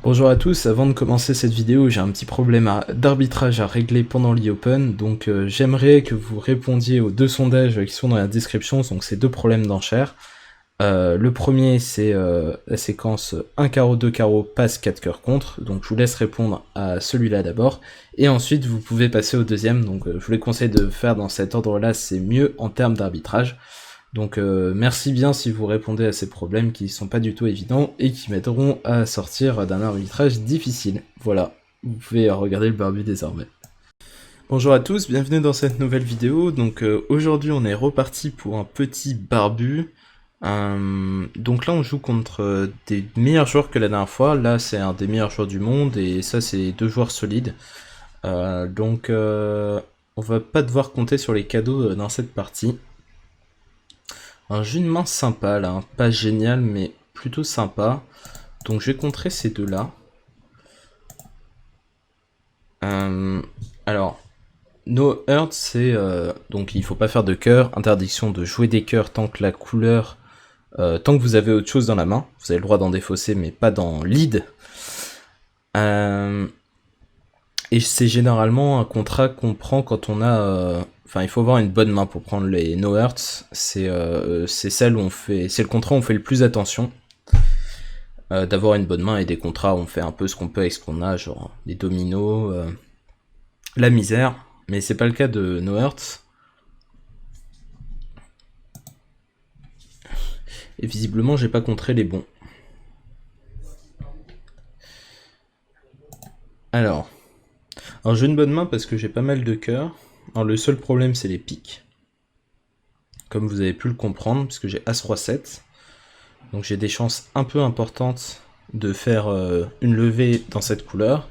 Bonjour à tous, avant de commencer cette vidéo, j'ai un petit problème d'arbitrage à régler pendant l'e-Open, donc j'aimerais que vous répondiez aux deux sondages qui sont dans la description, donc c'est deux problèmes d'enchères. Le premier c'est la séquence 1 carreau, 2 carreaux, passe 4 cœurs contre, donc je vous laisse répondre à celui-là d'abord, et ensuite vous pouvez passer au deuxième, donc je vous les conseille de faire dans cet ordre-là, c'est mieux en termes d'arbitrage. Donc merci bien si vous répondez à ces problèmes qui sont pas du tout évidents et qui m'aideront à sortir d'un arbitrage difficile. Voilà, vous pouvez regarder le barbu désormais. Bonjour à tous, bienvenue dans cette nouvelle vidéo. Donc aujourd'hui on est reparti pour un petit barbu. Donc là on joue contre des meilleurs joueurs que la dernière fois. Là c'est un des meilleurs joueurs du monde et ça c'est deux joueurs solides. Donc on va pas devoir compter sur les cadeaux dans cette partie. Un jeu de main sympa là, hein. Pas génial mais plutôt sympa. Donc je vais contrer ces deux-là. Alors, No Hurt c'est... donc il faut pas faire de cœur, interdiction de jouer des cœurs tant que la couleur... tant que vous avez autre chose dans la main. Vous avez le droit d'en défausser mais pas dans lead. Et c'est généralement un contrat qu'on prend quand on a... Enfin, il faut avoir une bonne main pour prendre les No Hurts. C'est celle où on fait... C'est le contrat où on fait le plus attention. D'avoir une bonne main et des contrats où on fait un peu ce qu'on peut avec ce qu'on a, genre les dominos, la misère. Mais c'est pas le cas de No Hurts. Et visiblement, j'ai pas contré les bons. Alors j'ai une bonne main parce que j'ai pas mal de cœurs. Alors le seul problème c'est les piques. Comme vous avez pu le comprendre, parce que j'ai As-Roi-7. Donc j'ai des chances un peu importantes de faire une levée dans cette couleur.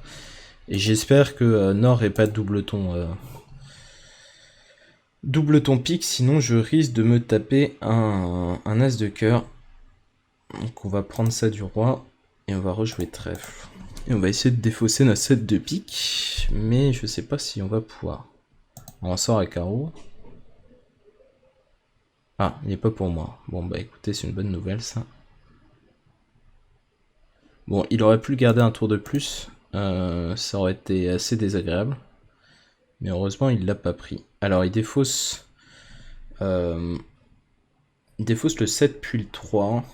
Et j'espère que Nord ait pas de double ton pique, sinon je risque de me taper un As de cœur. Donc on va prendre ça du roi et on va rejouer trèfle. Et on va essayer de défausser notre 7 de pique, mais je sais pas si on va pouvoir. On sort à carreau. Ah, il n'est pas pour moi. Bon bah écoutez, c'est une bonne nouvelle ça. Bon, il aurait pu le garder un tour de plus, ça aurait été assez désagréable. Mais heureusement, il l'a pas pris. Alors, il défausse le 7 puis le 3.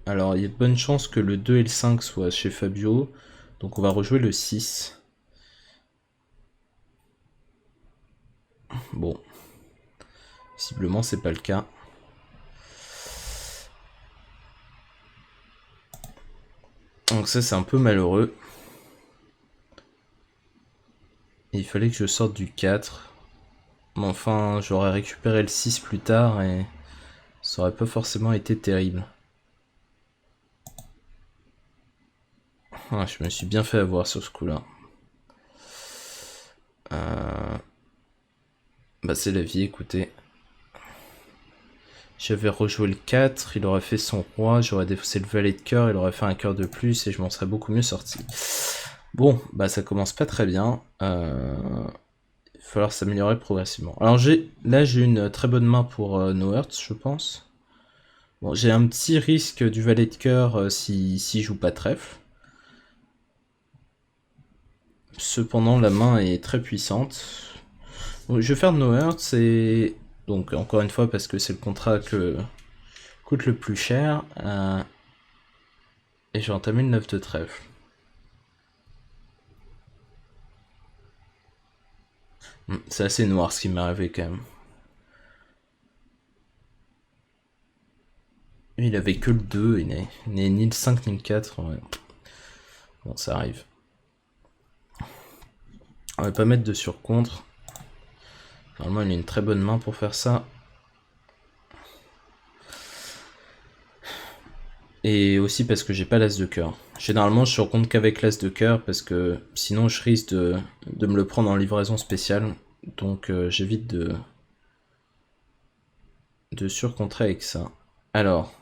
Alors, il y a de bonnes chances que le 2 et le 5 soient chez Fabio. Donc, on va rejouer le 6. Bon. Visiblement, c'est pas le cas. Donc ça, c'est un peu malheureux. Et il fallait que je sorte du 4. Mais enfin, j'aurais récupéré le 6 plus tard et ça aurait pas forcément été terrible. Ah, je me suis bien fait avoir sur ce coup-là. Bah c'est la vie, écoutez. J'avais rejoué le 4, il aurait fait son roi, j'aurais défaussé le valet de cœur, il aurait fait un cœur de plus et je m'en serais beaucoup mieux sorti. Bon, bah ça commence pas très bien. Il va falloir s'améliorer progressivement. Alors là j'ai une très bonne main pour No Hurts, je pense. Bon, j'ai un petit risque du valet de cœur si joue pas trèfle. Cependant la main est très puissante. Bon, je vais faire No Hurts et... Donc encore une fois parce que c'est le contrat que coûte le plus cher. Et j'ai entamé le 9 de trèfle. C'est assez noir ce qui m'est arrivé quand même. Il avait que le 2, il n'est ni le 5 ni le 4. Ouais. Bon, ça arrive. On va pas mettre de surcontre. Normalement, il a une très bonne main pour faire ça. Et aussi parce que j'ai pas l'as de cœur. Généralement, je surcompte qu'avec l'as de cœur parce que sinon, je risque de me le prendre en livraison spéciale. Donc, j'évite de surcontrer avec ça. Alors.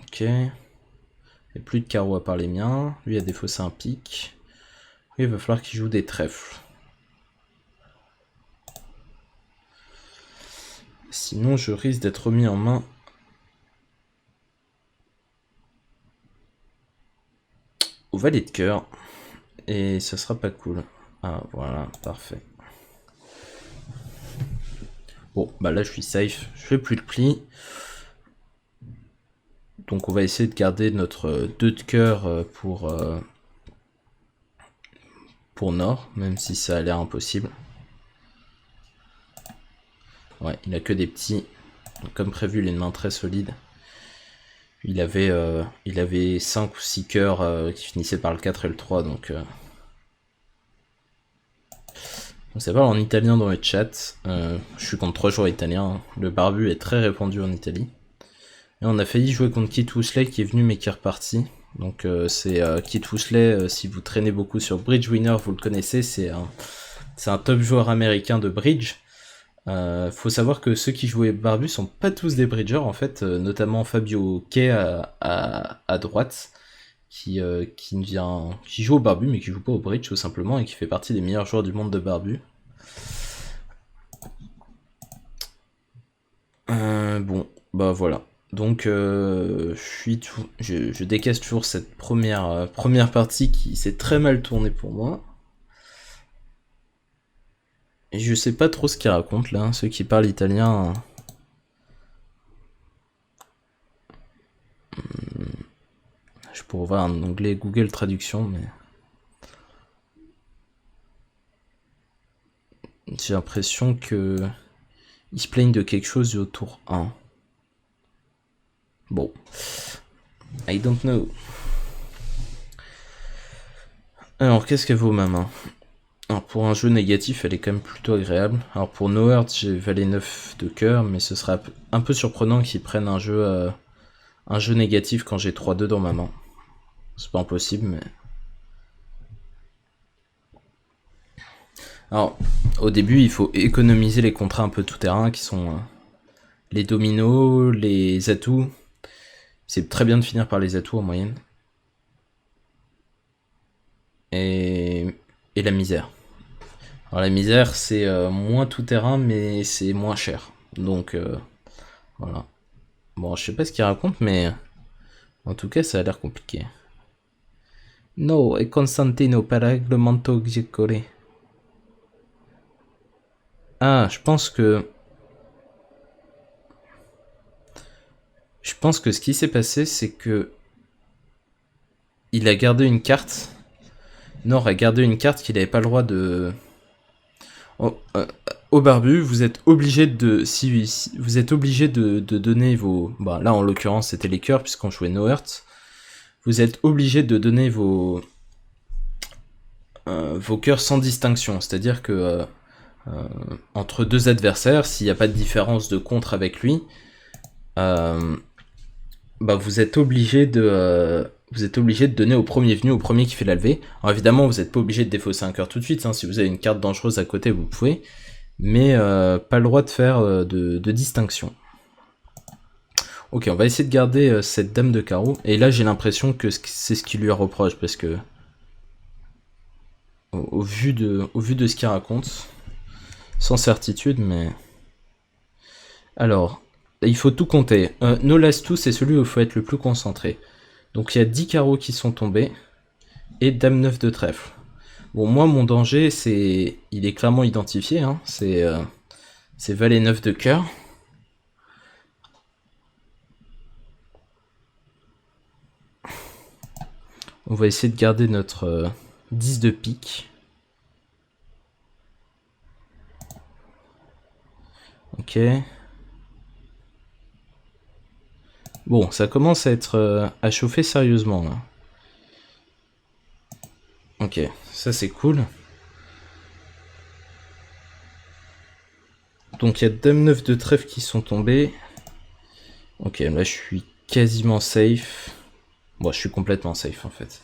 Ok. Il n'y a plus de carreaux à part les miens. Lui a défaussé un pic. Oui, il va falloir qu'il joue des trèfles. Sinon je risque d'être remis en main. Au valet de cœur. Et ce sera pas cool. Ah voilà, parfait. Bon, bah là je suis safe, je fais plus le pli. Donc on va essayer de garder notre 2 de cœur pour Nord, même si ça a l'air impossible. Ouais, il a que des petits. Donc, comme prévu, il a une main très solide. Il avait 5 ou 6 cœurs qui finissaient par le 4 et le 3, donc... On sait pas en italien dans le chat. Je suis contre 3 joueurs italiens. Hein. Le barbu est très répandu en Italie. Et on a failli jouer contre Kit Woosley qui est venu mais qui est reparti. Donc c'est Kit Woosley, si vous traînez beaucoup sur Bridge Winner, vous le connaissez, c'est un top joueur américain de bridge. Faut savoir que ceux qui jouaient barbu sont pas tous des bridgers en fait, notamment Fabio Kay à droite, qui joue au barbu mais qui joue pas au bridge tout simplement et qui fait partie des meilleurs joueurs du monde de barbu. Bon, bah voilà. Donc je décaisse toujours cette première partie qui s'est très mal tournée pour moi. Et je sais pas trop ce qu'ils racontent là, hein, ceux qui parlent italien. Je pourrais voir un onglet Google Traduction, mais... J'ai l'impression que... Ils se plaignent de quelque chose au tour 1. Bon. I don't know. Alors, qu'est-ce qu'elle vaut ma main? Alors, pour un jeu négatif, elle est quand même plutôt agréable. Alors, pour No Heart, j'ai valet 9 de cœur, mais ce serait un peu surprenant qu'ils prennent un jeu négatif quand j'ai 3-2 dans ma main. C'est pas impossible, mais... Alors, au début, il faut économiser les contrats un peu tout-terrain, qui sont les dominos, les atouts. C'est très bien de finir par les atouts en moyenne. Et la misère. Alors la misère, c'est moins tout-terrain, mais c'est moins cher. Donc, voilà. Bon, je sais pas ce qu'il raconte, mais... En tout cas, ça a l'air compliqué. No, è Constantino per reglamento Giaccoli. Ah, je pense que ce qui s'est passé, c'est que il a gardé une carte. Nord a gardé une carte qu'il n'avait pas le droit de... Au barbu, vous êtes obligé de... Si vous êtes obligé de donner vos... Bah, là, en l'occurrence, c'était les cœurs, puisqu'on jouait No Heart. Vous êtes obligé de donner vos cœurs sans distinction. C'est-à-dire que... entre deux adversaires, s'il n'y a pas de différence de contre avec lui, bah vous êtes obligé de donner au premier venu, au premier qui fait la levée. Alors évidemment, vous n'êtes pas obligé de défausser un cœur tout de suite, hein. Si vous avez une carte dangereuse à côté, vous pouvez, mais pas le droit de faire de distinction. Ok, on va essayer de garder cette dame de carreau, et là j'ai l'impression que c'est ce qui lui reproche, parce que au vu de ce qu'il raconte, sans certitude, mais... Alors, il faut tout compter. No Last Two, c'est celui où il faut être le plus concentré. Donc il y a 10 carreaux qui sont tombés, et dame 9 de trèfle. Bon, moi, mon danger, il est clairement identifié, hein. C'est valet 9 de cœur. On va essayer de garder notre 10 de pique. Ok. Bon, ça commence à être à chauffer sérieusement là. Ok, ça c'est cool. Donc il y a dame 9 de trèfle qui sont tombés. Ok, là je suis quasiment safe. Bon, je suis complètement safe en fait.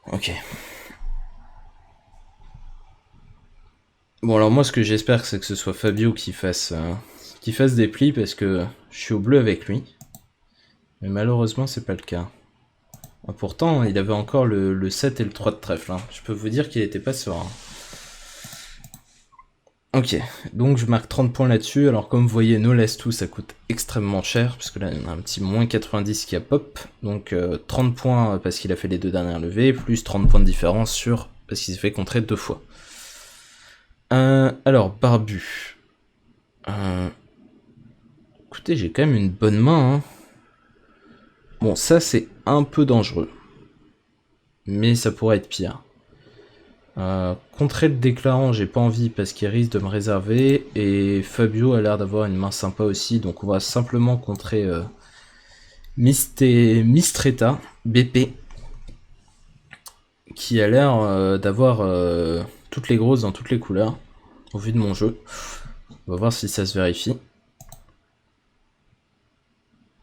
Ok. Bon, alors moi ce que j'espère, c'est que ce soit Fabio qui fasse des plis, parce que je suis au bleu avec lui. Mais malheureusement, c'est pas le cas. Pourtant, il avait encore le 7 et le 3 de trèfle. Hein. Je peux vous dire qu'il était pas serein. Ok, donc je marque 30 points là-dessus. Alors comme vous voyez, No Last 2 ça coûte extrêmement cher, parce que là on a un petit moins 90 qui a pop. Donc 30 points parce qu'il a fait les 2 dernières levées, plus 30 points de différence sur parce qu'il s'est fait contrer 2 fois. Alors, Barbu. Écoutez, j'ai quand même une bonne main. Hein. Bon, ça c'est un peu dangereux. Mais ça pourrait être pire. Contrer le déclarant, j'ai pas envie parce qu'il risque de me réserver. Et Fabio a l'air d'avoir une main sympa aussi. Donc on va simplement contrer Mistretta, BP. Qui a l'air d'avoir toutes les grosses dans toutes les couleurs. Au vu de mon jeu. On va voir si ça se vérifie.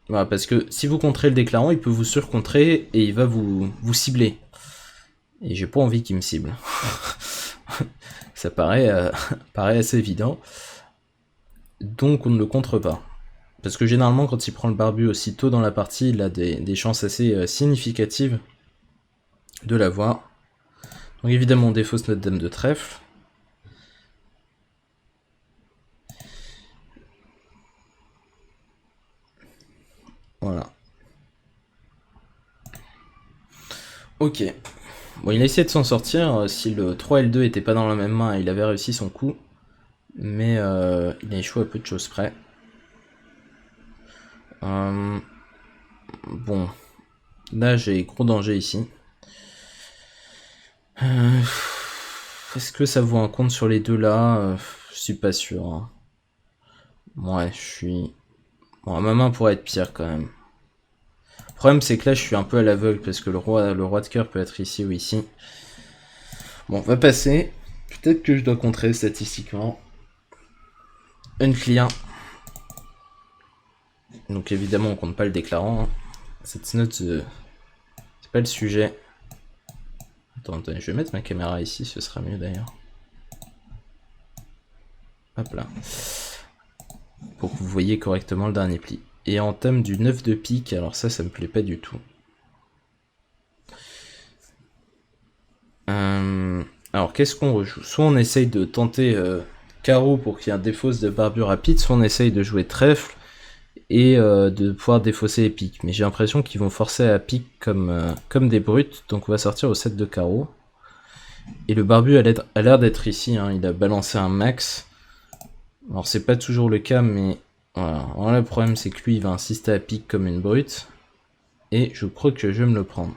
Voilà, parce que si vous contrez le déclarant, il peut vous surcontrer et il va vous cibler. Et j'ai pas envie qu'il me cible. Ça paraît assez évident. Donc on ne le contre pas. Parce que généralement quand il prend le barbu aussi tôt dans la partie, il a des chances assez significatives de l'avoir. Donc évidemment on défausse notre dame de trèfle. Voilà. Ok. Bon, il a essayé de s'en sortir. Si le 3 et le 2 étaient pas dans la même main, il avait réussi son coup. Mais il a échoué à peu de choses près. Bon. Là, j'ai gros danger ici. Est-ce que ça vaut un compte sur les deux là? Je suis pas sûr. Hein. Ouais, je suis... Bon, ma main pourrait être pire quand même. Le problème c'est que là je suis un peu à l'aveugle parce que le roi de cœur peut être ici ou ici. Bon, on va passer. Peut-être que je dois contrer statistiquement. Unclear. Donc évidemment on compte pas le déclarant. Hein. Cette note, c'est pas le sujet. Attends, je vais mettre ma caméra ici, ce sera mieux d'ailleurs. Hop là. Pour que vous voyez correctement le dernier pli. Et en thème du 9 de pique, alors ça me plaît pas du tout. Alors qu'est-ce qu'on rejoue? Soit on essaye de tenter carreau pour qu'il y ait un défausse de barbu rapide, soit on essaye de jouer trèfle et de pouvoir défausser les piques. Mais j'ai l'impression qu'ils vont forcer à pique comme des brutes, donc on va sortir au 7 de carreau. Et le barbu a l'air d'être ici, hein. Il a balancé un max. Alors c'est pas toujours le cas, mais voilà. Alors, le problème c'est que lui il va insister à pique comme une brute. Et je crois que je vais me le prendre.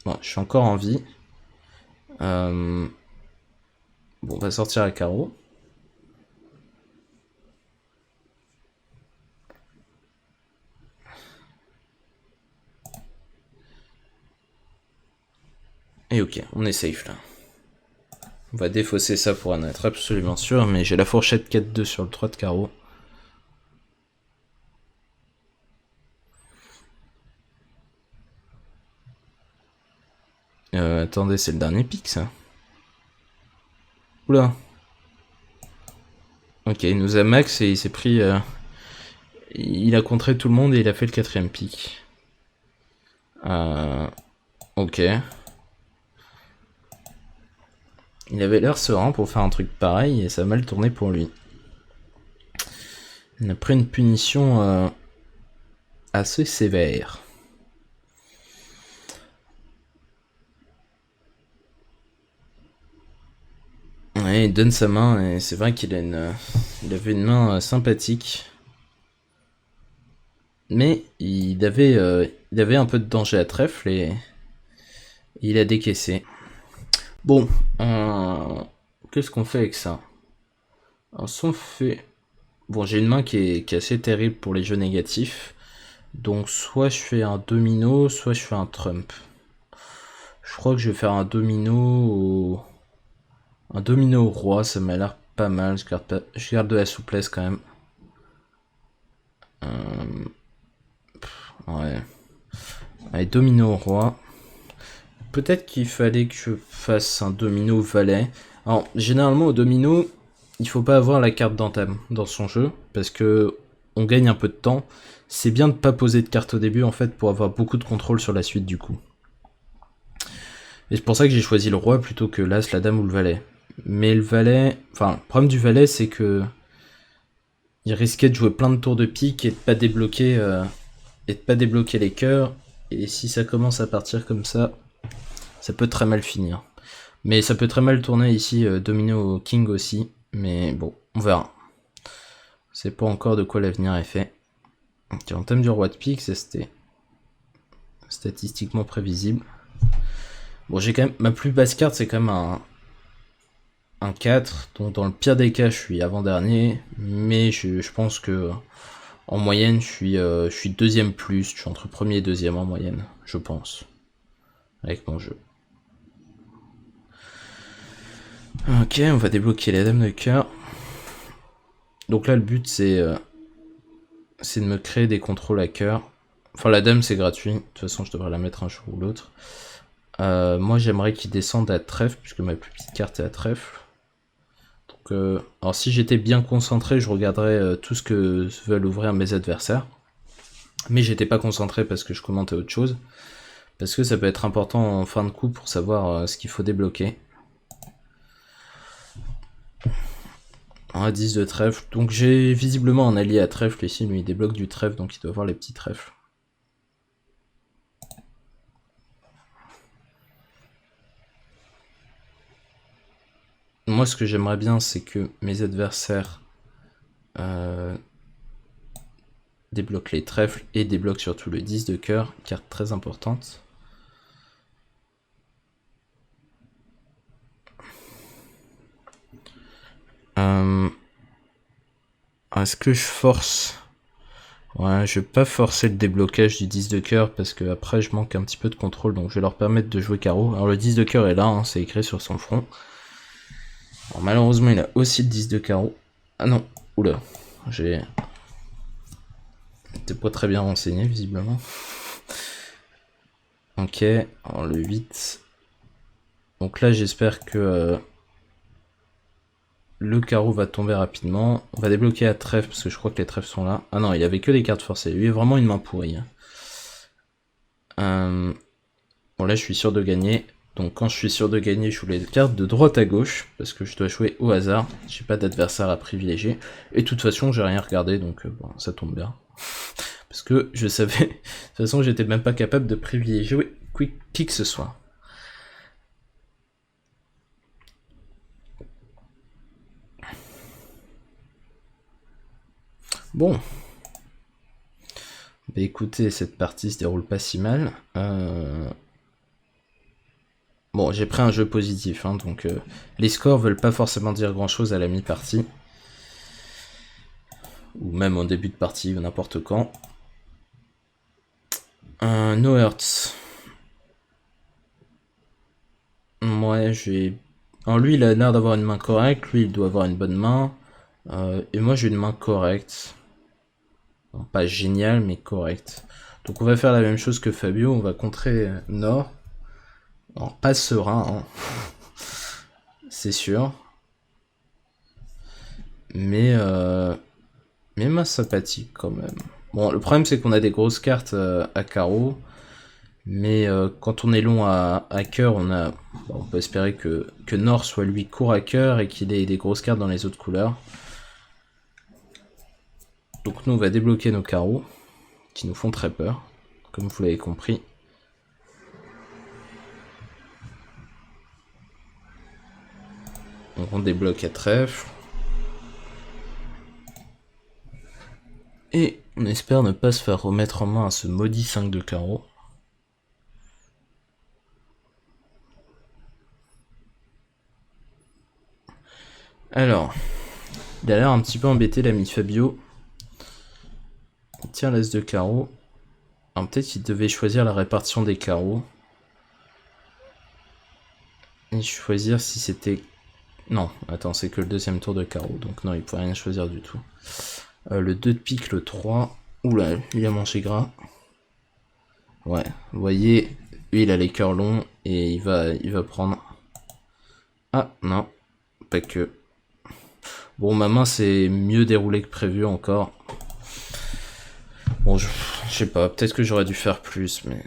Bon, je suis encore en vie. Bon, on va sortir à carreau. Et ok, on est safe là. On va défausser ça pour en être absolument sûr, mais j'ai la fourchette 4-2 sur le 3 de carreau. Attendez, c'est le dernier pic ça. Oula. Ok, il nous a max et il s'est pris... il a contré tout le monde et il a fait le 4ème pic. Ok. Il avait l'air serein pour faire un truc pareil et ça a mal tourné pour lui. Il a pris une punition assez sévère. Ouais, il donne sa main et c'est vrai qu'il a il avait une main sympathique. Mais il avait un peu de danger à trèfle et il a décaissé. Bon, qu'est-ce qu'on fait avec ça? Alors, si on fait... Bon, j'ai une main qui est assez terrible pour les jeux négatifs. Donc soit je fais un domino, soit je fais un trump. Je crois que je vais faire un domino au roi, ça m'a l'air pas mal. Je garde de la souplesse quand même. Ouais. Allez, domino au roi. Peut-être qu'il fallait que je fasse un domino valet. Alors, généralement au domino, il faut pas avoir la carte d'entame dans son jeu, parce que on gagne un peu de temps. C'est bien de pas poser de carte au début en fait pour avoir beaucoup de contrôle sur la suite du coup. Et c'est pour ça que j'ai choisi le roi plutôt que l'as, la dame ou le valet. Mais le valet... Enfin, le problème du valet, c'est que... il risquait de jouer plein de tours de pique et de pas débloquer, les cœurs. Et si ça commence à partir comme ça peut très mal finir. Mais ça peut très mal tourner ici, dominer au king aussi. Mais bon, on verra. C'est pas encore de quoi l'avenir est fait. Ok, en thème du roi de pique, c'était statistiquement prévisible. Bon, j'ai quand même... ma plus basse carte, c'est quand même un 4. Donc dans le pire des cas, je suis avant-dernier. Mais je pense que... en moyenne, je suis deuxième plus. Je suis entre premier et deuxième en moyenne, je pense. Avec mon jeu. Ok, on va débloquer la dame de cœur. Donc là, le but, c'est de me créer des contrôles à cœur. Enfin, la dame, c'est gratuit. De toute façon, je devrais la mettre un jour ou l'autre. Moi, j'aimerais qu'il descende à trèfle, puisque ma plus petite carte est à trèfle. Donc, alors, si j'étais bien concentré, je regarderais tout ce que veulent ouvrir mes adversaires. Mais j'étais pas concentré parce que je commentais autre chose. Parce que ça peut être important en fin de coup pour savoir ce qu'il faut débloquer. Un 10 de trèfle. Donc j'ai visiblement un allié à trèfle ici. Lui il débloque du trèfle, donc il doit avoir les petits trèfles. Moi ce que j'aimerais bien c'est que mes adversaires débloquent les trèfles et débloquent surtout le 10 de cœur, carte très importante. Est-ce que je force? Ouais, je vais pas forcer le déblocage du 10 de cœur parce que après je manque un petit peu de contrôle, donc je vais leur permettre de jouer carreau. Alors le 10 de cœur est là, hein, c'est écrit sur son front. Alors malheureusement il a aussi le 10 de carreau. Ah non, oula, j'étais pas très bien renseigné visiblement. Ok, alors le 8. Donc là j'espère que le carreau va tomber rapidement. On va débloquer la trèfle parce que je crois que les trèfles sont là. Ah non, il avait que les cartes forcées. Lui est vraiment une main pourrie. Bon là je suis sûr de gagner. Donc quand je suis sûr de gagner, je joue les cartes de droite à gauche. Parce que je dois jouer au hasard. J'ai pas d'adversaire à privilégier. Et de toute façon j'ai rien regardé. Donc bon, ça tombe bien. Parce que je savais... de toute façon j'étais même pas capable de privilégier qui que ce soit. Bon. Bah écoutez, cette partie se déroule pas si mal. Bon, j'ai pris un jeu positif, hein, donc les scores veulent pas forcément dire grand chose à la mi-partie. Ou même en début de partie, ou n'importe quand. No Hurts. Ouais, j'ai... Alors lui, il a l'air d'avoir une main correcte, lui, il doit avoir une bonne main. Et moi, j'ai une main correcte. Bon, pas génial, mais correcte. Donc on va faire la même chose que Fabio, on va contrer Nord. Alors, pas serein, hein. C'est sûr. Mais main sympathique quand même. Bon, le problème c'est qu'on a des grosses cartes à carreau. Mais quand on est long à cœur, on peut espérer que Nord soit lui court à cœur et qu'il ait des grosses cartes dans les autres couleurs. Donc nous on va débloquer nos carreaux, qui nous font très peur, comme vous l'avez compris. Donc on débloque à trèfle. Et on espère ne pas se faire remettre en main à ce maudit 5 de carreau. Alors, il a l'air un petit peu embêté l'ami Fabio. Il tient l'as de carreau. Alors peut-être qu'il devait choisir la répartition des carreaux. Et choisir si c'était... Non, attends, c'est que le deuxième tour de carreau, donc non, il pouvait rien choisir du tout. Le 2 de pique, le 3. Oula, il a mangé gras. Ouais, vous voyez, lui il a les cœurs longs et il va prendre... Ah, non, pas que. Bon, ma main c'est mieux déroulé que prévu encore. Bon, je sais pas, peut-être que j'aurais dû faire plus, mais...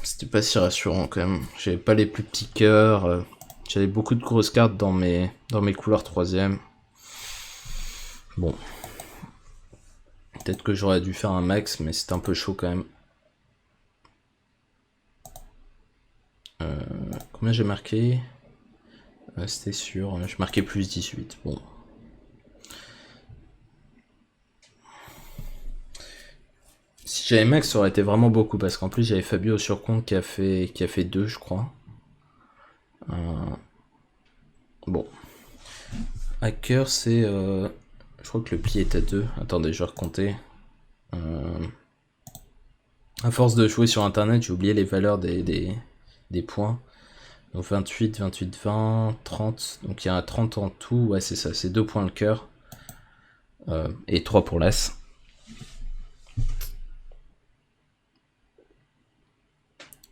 C'était pas si rassurant quand même. J'avais pas les plus petits cœurs. J'avais beaucoup de grosses cartes dans mes couleurs 3ème. Bon. Peut-être que j'aurais dû faire un max, mais c'était un peu chaud quand même. Combien j'ai marqué? C'était sûr. Je marquais plus 18. Bon. Si j'avais max, ça aurait été vraiment beaucoup, parce qu'en plus j'avais Fabio sur compte qui a fait 2, je crois. Bon. Hacker, c'est... je crois que le pli est à 2. Attendez, je vais recompter. À force de jouer sur internet, j'ai oublié les valeurs des points. Donc 28, 28, 20, 30. Donc il y a 30 en tout. Ouais, c'est ça, c'est 2 points le cœur. Et 3 pour l'as.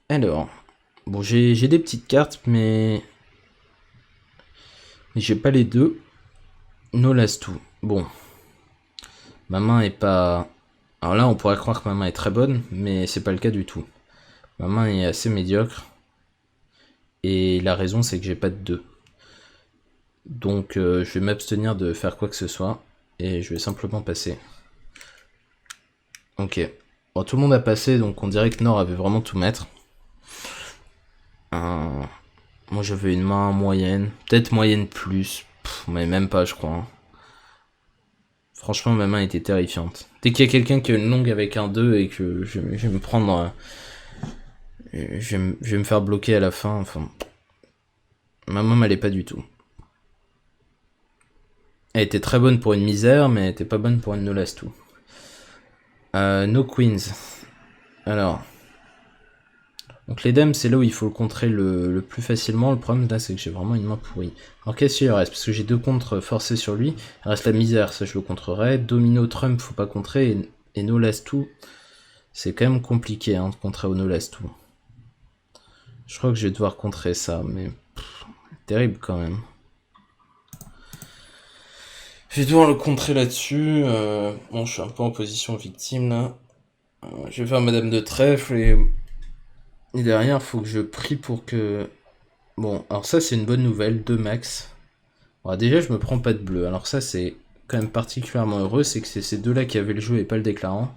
Alors, bon, j'ai des petites cartes, mais j'ai pas les deux. No last two. Bon, ma main est pas... Alors là, on pourrait croire que ma main est très bonne, mais c'est pas le cas du tout. Ma main est assez médiocre. Et la raison, c'est que j'ai pas de 2. Donc, je vais m'abstenir de faire quoi que ce soit. Et je vais simplement passer. Ok. Bon, tout le monde a passé, donc on dirait que Nord avait vraiment tout mettre. Moi, j'avais une main moyenne. Peut-être moyenne plus. Mais même pas, je crois. Franchement, ma main était terrifiante. Dès qu'il y a quelqu'un qui a une longue avec un 2 et que je vais me prendre... je vais me faire bloquer à la fin. Enfin, ma main m'allait pas du tout. Elle était très bonne pour une misère, mais elle était pas bonne pour une no last two. No queens. Alors... Donc les dames, c'est là où il faut le contrer le plus facilement. Le problème là, c'est que j'ai vraiment une main pourrie. Alors qu'est-ce qu'il reste? Parce que j'ai 2 contres forcés sur lui. Il reste la misère, ça je le contrerai. Domino, Trump, faut pas contrer. Et no last two, c'est quand même compliqué de contrer au no last two. Je crois que je vais devoir contrer ça, mais terrible quand même. Je vais devoir le contrer là-dessus. Bon, je suis un peu en position victime là. Je vais faire Madame de Trèfle et derrière, faut que je prie pour que... Bon, alors ça c'est une bonne nouvelle, 2 max. Bon, déjà je me prends pas de bleu, alors ça c'est quand même particulièrement heureux, c'est que c'est ces deux-là qui avaient le jeu et pas le déclarant.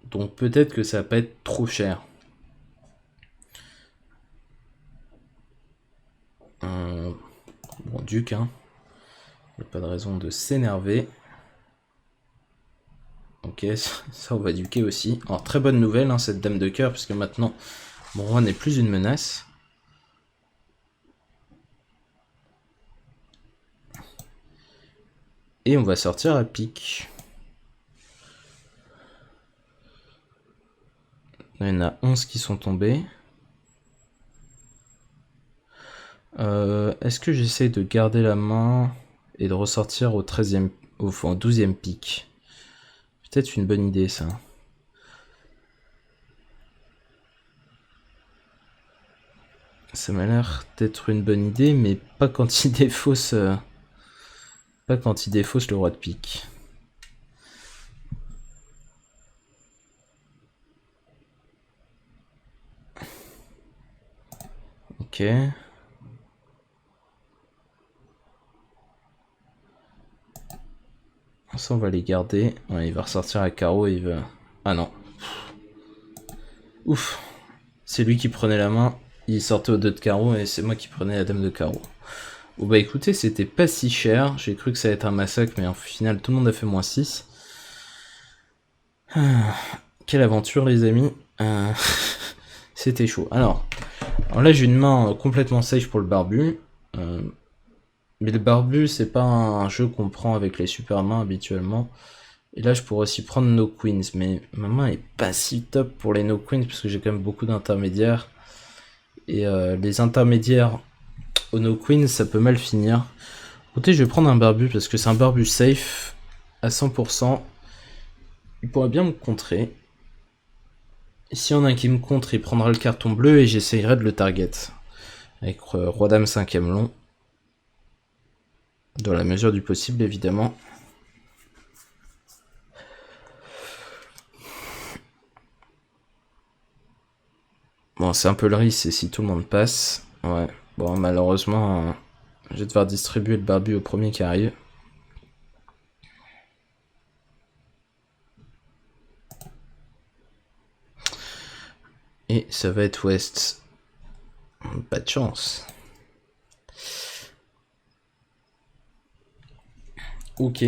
Donc peut-être que ça va pas être trop cher. Bon, duc, hein. Y a pas de raison de s'énerver. Ok, ça on va duquer aussi. Alors très bonne nouvelle, cette dame de cœur, puisque maintenant mon roi n'est plus une menace. Et on va sortir à pique. Là, il y en a 11 qui sont tombés. Est-ce que j'essaie de garder la main et de ressortir au 13e, au 12e pique? Peut-être une bonne idée ça. Ça m'a l'air d'être une bonne idée, mais pas quand il défausse, pas quand il défausse le roi de pique. Ok. Ça on va les garder. Ouais, il va ressortir à carreau et il va... Ah non. Ouf. C'est lui qui prenait la main, il sortait au 2 de carreau et c'est moi qui prenais la dame de carreau. Bon bah écoutez, c'était pas si cher, j'ai cru que ça allait être un massacre, mais au final tout le monde a fait moins 6. Quelle aventure les amis. C'était chaud. Alors là j'ai une main complètement safe pour le barbu. Mais le barbu c'est pas un jeu qu'on prend avec les super mains habituellement. Et là je pourrais aussi prendre no queens, mais ma main est pas si top pour les no queens parce que j'ai quand même beaucoup d'intermédiaires. Et les intermédiaires au no queens ça peut mal finir. Écoutez, je vais prendre un barbu parce que c'est un barbu safe à 100%. Il pourrait bien me contrer. Et s'il y en a un qui me contre, il prendra le carton bleu et j'essayerai de le target. Avec roi dame 5ème long. Dans la mesure du possible évidemment. Bon, c'est un peu le risque, c'est si tout le monde passe. Ouais, bon, malheureusement, je vais devoir distribuer le barbu au premier qui arrive. Et ça va être West. Pas de chance. Ok.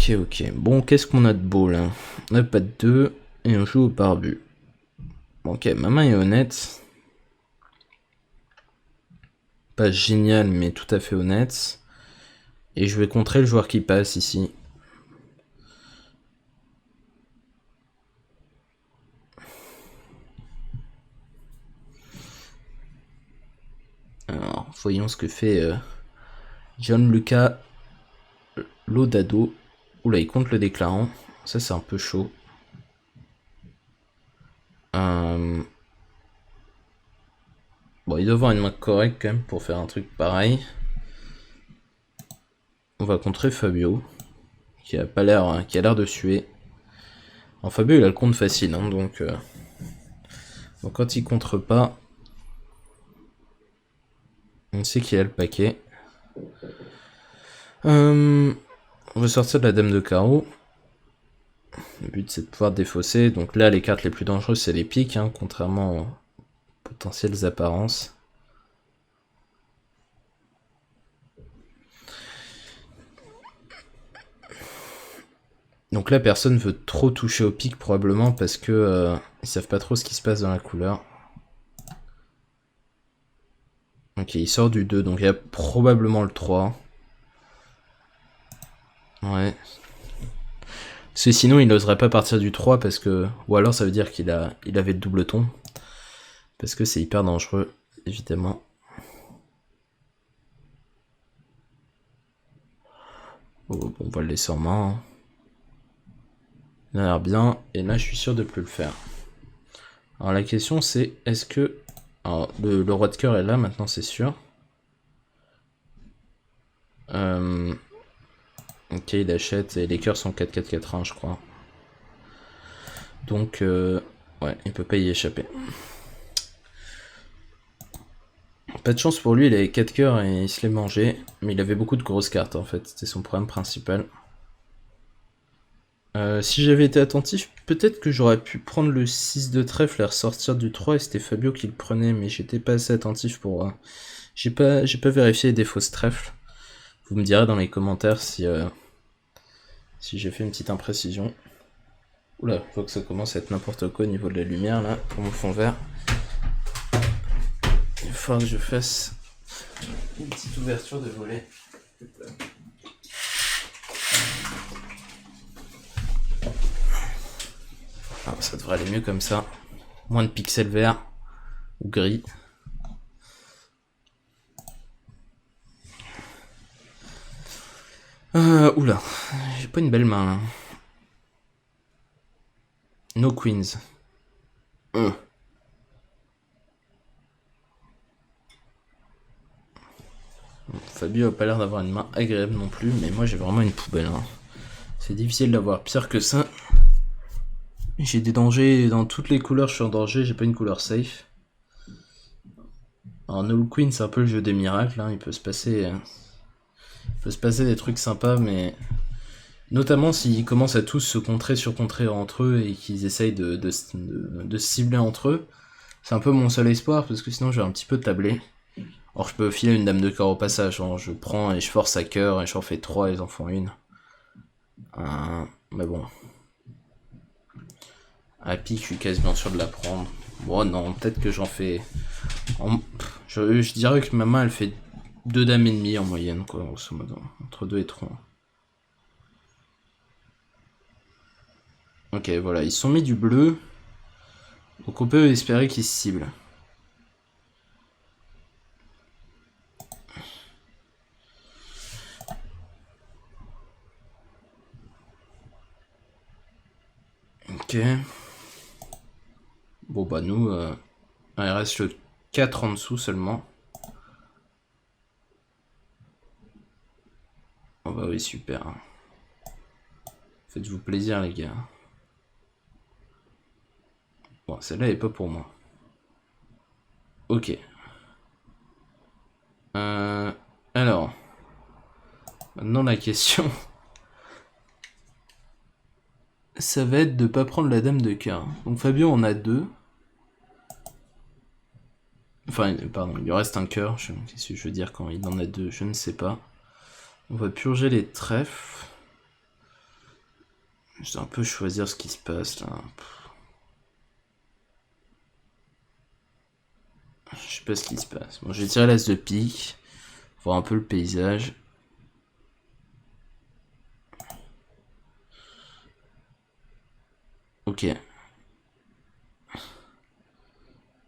Ok. Bon, qu'est-ce qu'on a de beau là? On a pas de 2 et on joue au barbu. Ok, ma main est honnête. Pas génial, mais tout à fait honnête. Et je vais contrer le joueur qui passe ici. Alors, voyons ce que fait Gianluca Lodado. Oula, il compte le déclarant. Ça, c'est un peu chaud. Bon, il doit avoir une main correcte quand même pour faire un truc pareil. On va contrer Fabio, qui a pas l'air, qui a l'air de suer. En Fabio, il a le compte facile, hein, donc quand il contre pas, on sait qu'il a le paquet. On va sortir de la dame de carreau. Le but c'est de pouvoir défausser. Donc là, les cartes les plus dangereuses, c'est les piques, hein, contrairement aux potentielles apparences. Donc là, personne veut trop toucher au pic probablement parce que ils savent pas trop ce qui se passe dans la couleur. Ok, il sort du 2, donc il y a probablement le 3. Ouais. Parce que sinon, il n'oserait pas partir du 3 parce que... Ou alors ça veut dire qu'il avait le double ton. Parce que c'est hyper dangereux, évidemment. Oh, bon, on va le laisser en main. Hein. Il a l'air bien, et là je suis sûr de plus le faire. Alors la question c'est, est-ce que... Alors le roi de cœur est là maintenant, c'est sûr. Ok, il achète, et les cœurs sont 4-4-4-1 je crois. Donc, ouais, il peut pas y échapper. Pas de chance pour lui, il avait 4 cœurs et il se les mangeait. Mais il avait beaucoup de grosses cartes en fait, c'était son problème principal. Si j'avais été attentif, peut-être que j'aurais pu prendre le 6 de trèfle et ressortir du 3 et c'était Fabio qui le prenait, mais j'étais pas assez attentif pour... J'ai pas vérifié les défauts trèfle. Vous me direz dans les commentaires si j'ai fait une petite imprécision. Oula, je vois que ça commence à être n'importe quoi au niveau de la lumière là, pour mon fond vert. Il va falloir que je fasse une petite ouverture de volet. Ah, ça devrait aller mieux comme ça. Moins de pixels verts ou gris. Oula, j'ai pas une belle main là. No queens. Fabio a pas l'air d'avoir une main agréable non plus, mais moi j'ai vraiment une poubelle. Hein. C'est difficile d'avoir pire que ça. J'ai des dangers dans toutes les couleurs, je suis en danger, j'ai pas une couleur safe. Alors No Queen c'est un peu le jeu des miracles, hein. Il peut se passer des trucs sympas, mais notamment s'ils commencent à tous se surcontrer entre eux et qu'ils essayent de se cibler entre eux. C'est un peu mon seul espoir parce que sinon j'ai un petit peu tablé. Or je peux filer une dame de cœur au passage, hein. Je prends et je force à cœur et j'en fais 3 et ils en font une. Mais bon. À pique, je suis quasiment sûr de la prendre. Bon, non, peut-être que j'en fais... Je dirais que ma main, elle fait 2 dames et demie en moyenne, quoi, grosso modo. Entre 2 et 3. Ok, voilà, ils sont mis du bleu. Donc on peut espérer qu'ils se ciblent. Ok. Bon bah nous, il reste le 4 en dessous seulement. Oh bah oui, super. Faites-vous plaisir, les gars. Bon, celle-là est pas pour moi. Ok. Alors. Maintenant, la question... ça va être de pas prendre la dame de cœur. Donc Fabio en a 2. Enfin, pardon, il lui reste un cœur. Qu'est-ce que je veux dire quand il en a 2? Je ne sais pas. On va purger les trèfles. Je dois un peu choisir ce qui se passe là. Je sais pas ce qui se passe. Bon, je vais tirer l'as de pique. Voir un peu le paysage. Ok.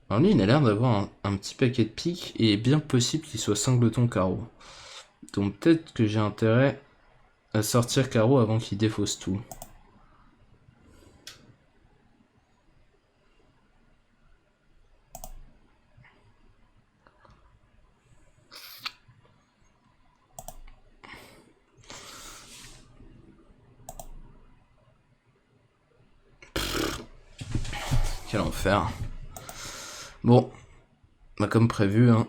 Alors lui, il a l'air d'avoir un petit paquet de piques et il est bien possible qu'il soit singleton carreau. Donc peut-être que j'ai intérêt à sortir carreau avant qu'il défausse tout. Quel enfer. Bon, bah comme prévu, hein.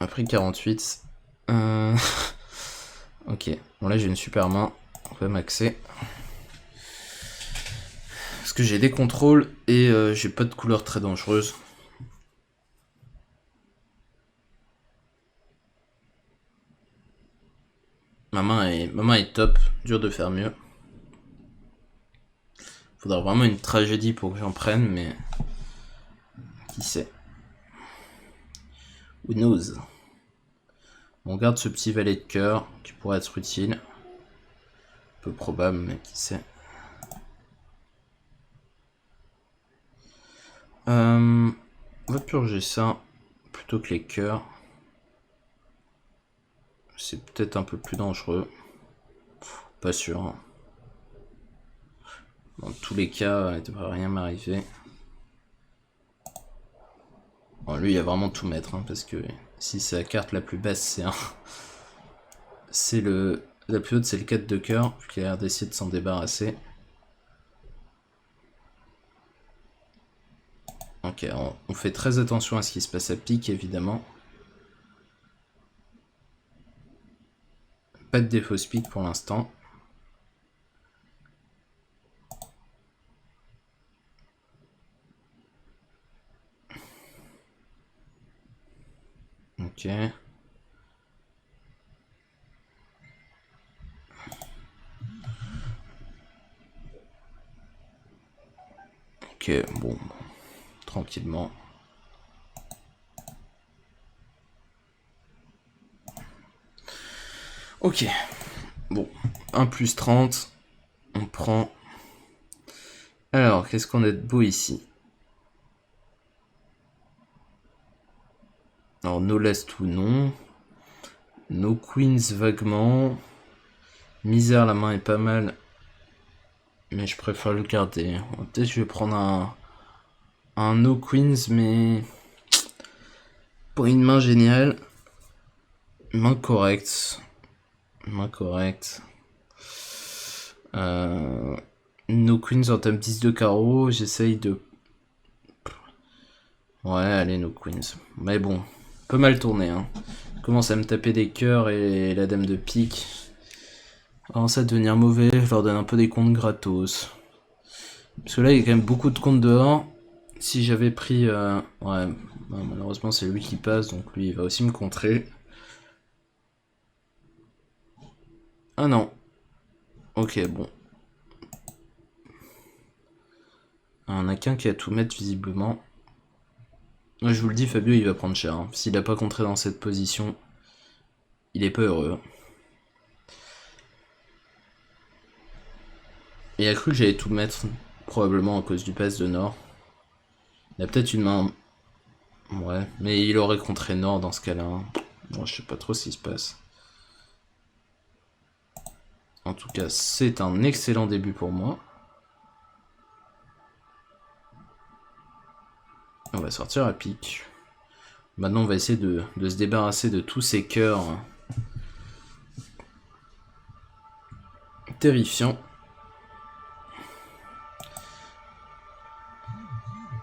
On a pris 48. Ok, bon là j'ai une super main. On va maxer. Parce que j'ai des contrôles et j'ai pas de couleur très dangereuse. Ma main est top, dur de faire mieux. Faudra vraiment une tragédie pour que j'en prenne, mais qui sait. Who knows. On garde ce petit valet de cœur qui pourrait être utile. Peu probable, mais qui sait. On va purger ça plutôt que les cœurs. C'est peut-être un peu plus dangereux. Pas sûr. Hein. Dans tous les cas, il ne devrait rien m'arriver. Bon, lui, il va vraiment tout mettre, hein, parce que si c'est la carte la plus basse, c'est un... c'est le... La plus haute, c'est le 4 de cœur, puis qu'il a l'air d'essayer de s'en débarrasser. Ok, on fait très attention à ce qui se passe à pique, évidemment. Pas de défausse pique pour l'instant. Ok. Ok, bon. Tranquillement. Ok. Bon. 1 plus 30. On prend... Alors, qu'est-ce qu'on a de beau ici? Alors, no last ou non. No queens vaguement. Misère, la main est pas mal. Mais je préfère le garder. Peut-être que je vais prendre un no queens, mais... Pour une main géniale. Main correcte. Main correcte. No queens en table 10 de carreau. J'essaye de... Ouais, allez, no queens. Mais bon, peu mal tourné. Hein. Commence à me taper des cœurs et la dame de pique. Commence à devenir mauvais, je leur donne un peu des comptes gratos. Parce que là, il y a quand même beaucoup de comptes dehors. Si j'avais pris... Ouais, malheureusement, c'est lui qui passe, donc lui, il va aussi me contrer. Ah non. Ok, bon. On a qu'un qui a tout mettre, visiblement. Moi, je vous le dis, Fabio, il va prendre cher. Hein. S'il a pas contré dans cette position, il est pas heureux. Il a cru que j'allais tout mettre, probablement à cause du pass de Nord. Il a peut-être une main... Ouais, mais il aurait contré Nord dans ce cas-là. Hein. Bon, je sais pas trop ce qui se passe. En tout cas, c'est un excellent début pour moi. On va sortir à pique. Maintenant, on va essayer de se débarrasser de tous ces cœurs terrifiants.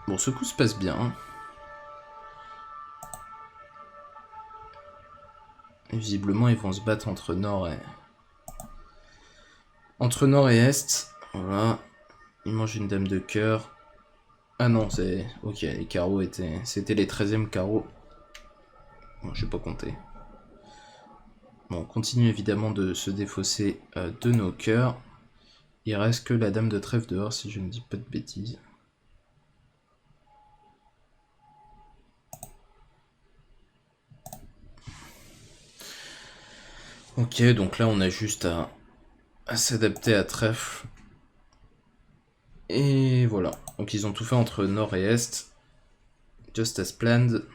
Bon, ce coup se passe bien. Et visiblement, ils vont se battre entre nord et... Entre nord et est. Voilà. Il mange une dame de cœur. Ah non, c'est... Ok, les carreaux étaient... C'était les 13e carreaux. Bon, j'ai pas compté. Bon, on continue évidemment de se défausser de nos cœurs. Il reste que la dame de trèfle dehors, si je ne dis pas de bêtises. Ok, donc là on a juste à s'adapter à trèfle. Et voilà. Donc ils ont tout fait entre nord et est. Just as planned.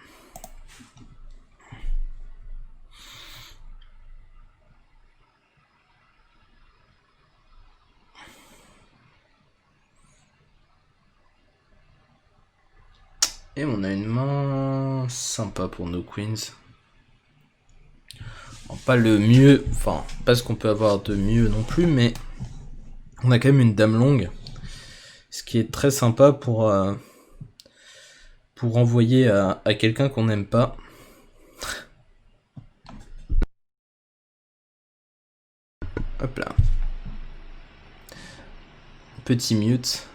Et on a une main sympa pour nos queens. Bon, pas le mieux, enfin, pas ce qu'on peut avoir de mieux non plus, mais on a quand même une dame longue. Ce qui est très sympa pour envoyer à quelqu'un qu'on n'aime pas. Hop là. Petit mute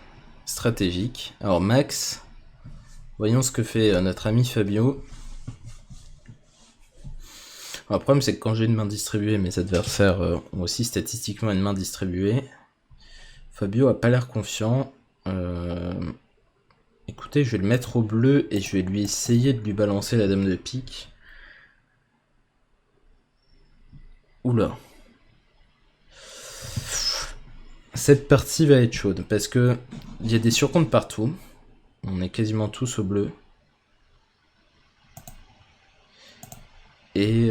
stratégique. Alors Max, voyons ce que fait notre ami Fabio. Alors, le problème c'est que quand j'ai une main distribuée, mes adversaires ont aussi statistiquement une main distribuée. Fabio a pas l'air confiant. Écoutez, je vais le mettre au bleu et je vais lui essayer de lui balancer la dame de pique. Oula. Cette partie va être chaude parce que il y a des surcomptes partout. On est quasiment tous au bleu. Et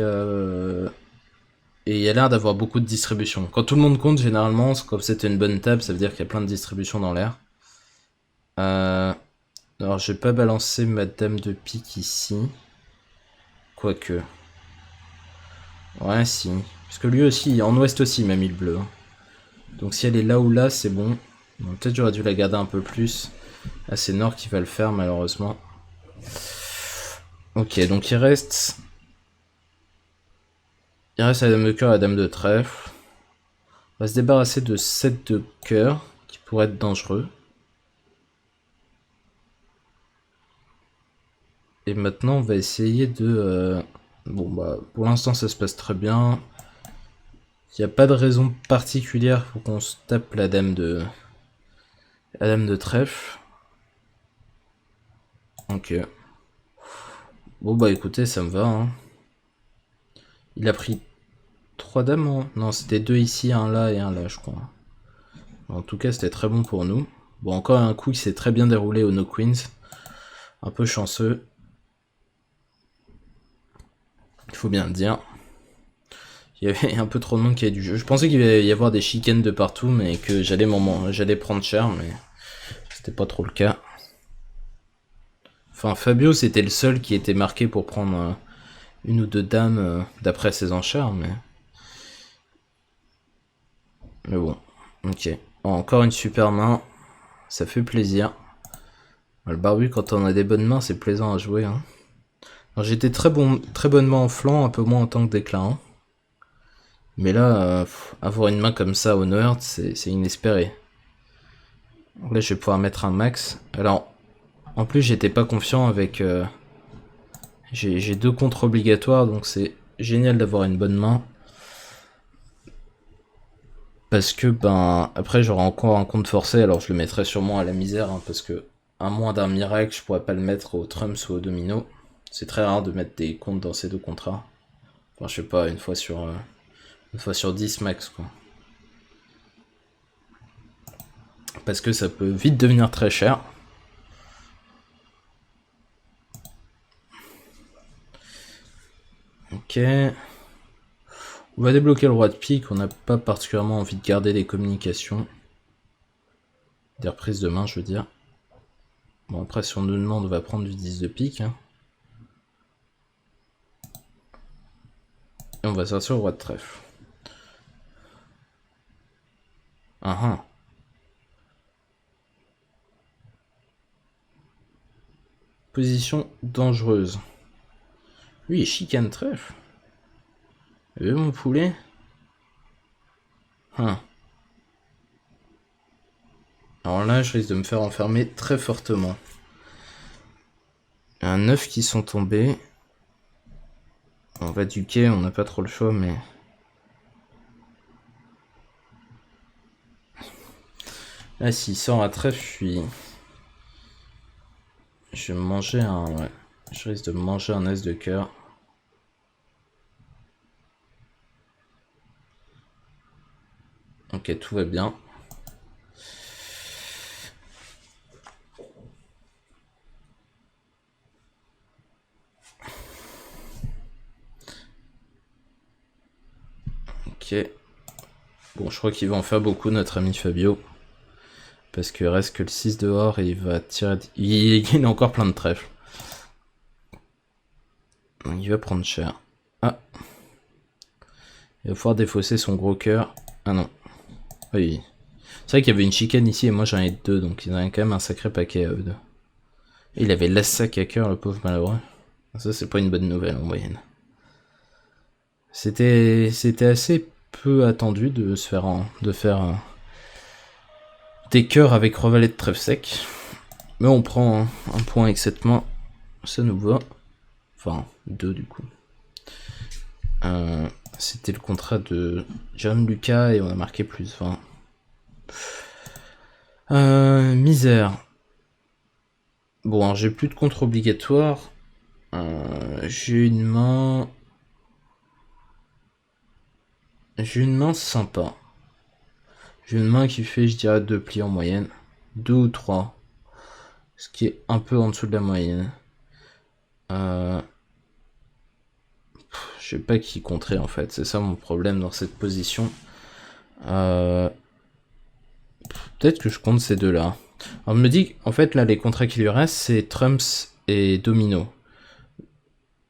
il y a l'air d'avoir beaucoup de distribution. Quand tout le monde compte, généralement, comme c'était une bonne table, ça veut dire qu'il y a plein de distribution dans l'air. Alors, je vais pas balancer ma dame de pique ici. Quoique. Ouais, si. Parce que lui aussi, en ouest aussi, il m'a mis le bleu. Donc si elle est là ou là, c'est bon. Bon, peut-être j'aurais dû la garder un peu plus. Ah, c'est Nord qui va le faire, malheureusement. Ok, donc il reste... Il reste la dame de cœur et la dame de trèfle. On va se débarrasser de 7 de cœur, qui pourrait être dangereux. Et maintenant, on va essayer de... Bon, bah, pour l'instant, ça se passe très bien. Il n'y a pas de raison particulière pour qu'on se tape la dame de... La dame de trèfle. Ok. Bon, bah, écoutez, ça me va, hein. Il a pris 3 dames, hein. Non, c'était 2 ici, un là et un là, je crois. En tout cas, c'était très bon pour nous. Bon, encore un coup qui s'est très bien déroulé au No Queens. Un peu chanceux. Il faut bien le dire. Il y avait un peu trop de monde qui avait du jeu. Je pensais qu'il allait y avoir des chicanes de partout, mais que j'allais prendre cher, mais c'était pas trop le cas. Enfin, Fabio, c'était le seul qui était marqué pour prendre une ou deux dames d'après ses enchères, mais... Mais bon, ok. Encore une super main. Ça fait plaisir. Le barbu, quand on a des bonnes mains, c'est plaisant à jouer, hein. Alors j'étais très bonnement en flanc, un peu moins en tant que déclarant. Mais là, avoir une main comme ça au Nord, c'est inespéré. Là, je vais pouvoir mettre un max. Alors, en plus, j'étais pas confiant avec... j'ai 2 contres obligatoires, donc c'est génial d'avoir une bonne main. Parce que, ben, après, j'aurai encore un compte forcé, alors je le mettrai sûrement à la misère, hein, parce que, à moins d'un miracle, je pourrais pas le mettre au Trumps ou au Domino. C'est très rare de mettre des comptes dans ces 2 contrats. Enfin, je sais pas, une fois sur 10 max, quoi. Parce que ça peut vite devenir très cher. Ok. On va débloquer le roi de pique, on n'a pas particulièrement envie de garder des communications. Des reprises de main, je veux dire. Bon, après, si on nous demande, on va prendre du 10 de pique. Hein. Et on va sortir le roi de trèfle. Ah ah. Position dangereuse. Lui, il chicane trèfle. Mon poulet. Alors là, je risque de me faire enfermer très fortement. Il y a 9 qui sont tombés. On va duquer, on n'a pas trop le choix, mais... Là, s'il sort à trèfle, je vais me manger un... Ouais. Je risque de me manger un as de cœur. Ok, tout va bien. Ok. Bon, je crois qu'il va en faire beaucoup, notre ami Fabio. Parce qu'il reste que le 6 dehors et il va tirer... Il a encore plein de trèfles. Il va prendre cher. Ah. Il va pouvoir défausser son gros cœur. Ah non. Oui. C'est vrai qu'il y avait une chicane ici et moi j'en ai 2, donc il en a quand même un sacré paquet à eux deux. Il avait l'as-sac à cœur, le pauvre malheureux. Ça, c'est pas une bonne nouvelle en moyenne. C'était assez peu attendu de faire des cœurs avec revalet de trèfle sec. Mais on prend un point avec 7 mains. Ça nous va. Enfin, 2 du coup. C'était le contrat de John Lucas et on a marqué plus 20. Misère. Bon, alors j'ai plus de contre obligatoire. J'ai une main... J'ai une main sympa. J'ai une main qui fait, je dirais, 2 plis en moyenne. 2 ou 3. Ce qui est un peu en dessous de la moyenne. Je sais pas qui contrer en fait. C'est ça mon problème dans cette position. Peut-être que je compte ces deux-là. Alors, on me dit en fait là les contrats qui lui restent c'est Trumps et Domino.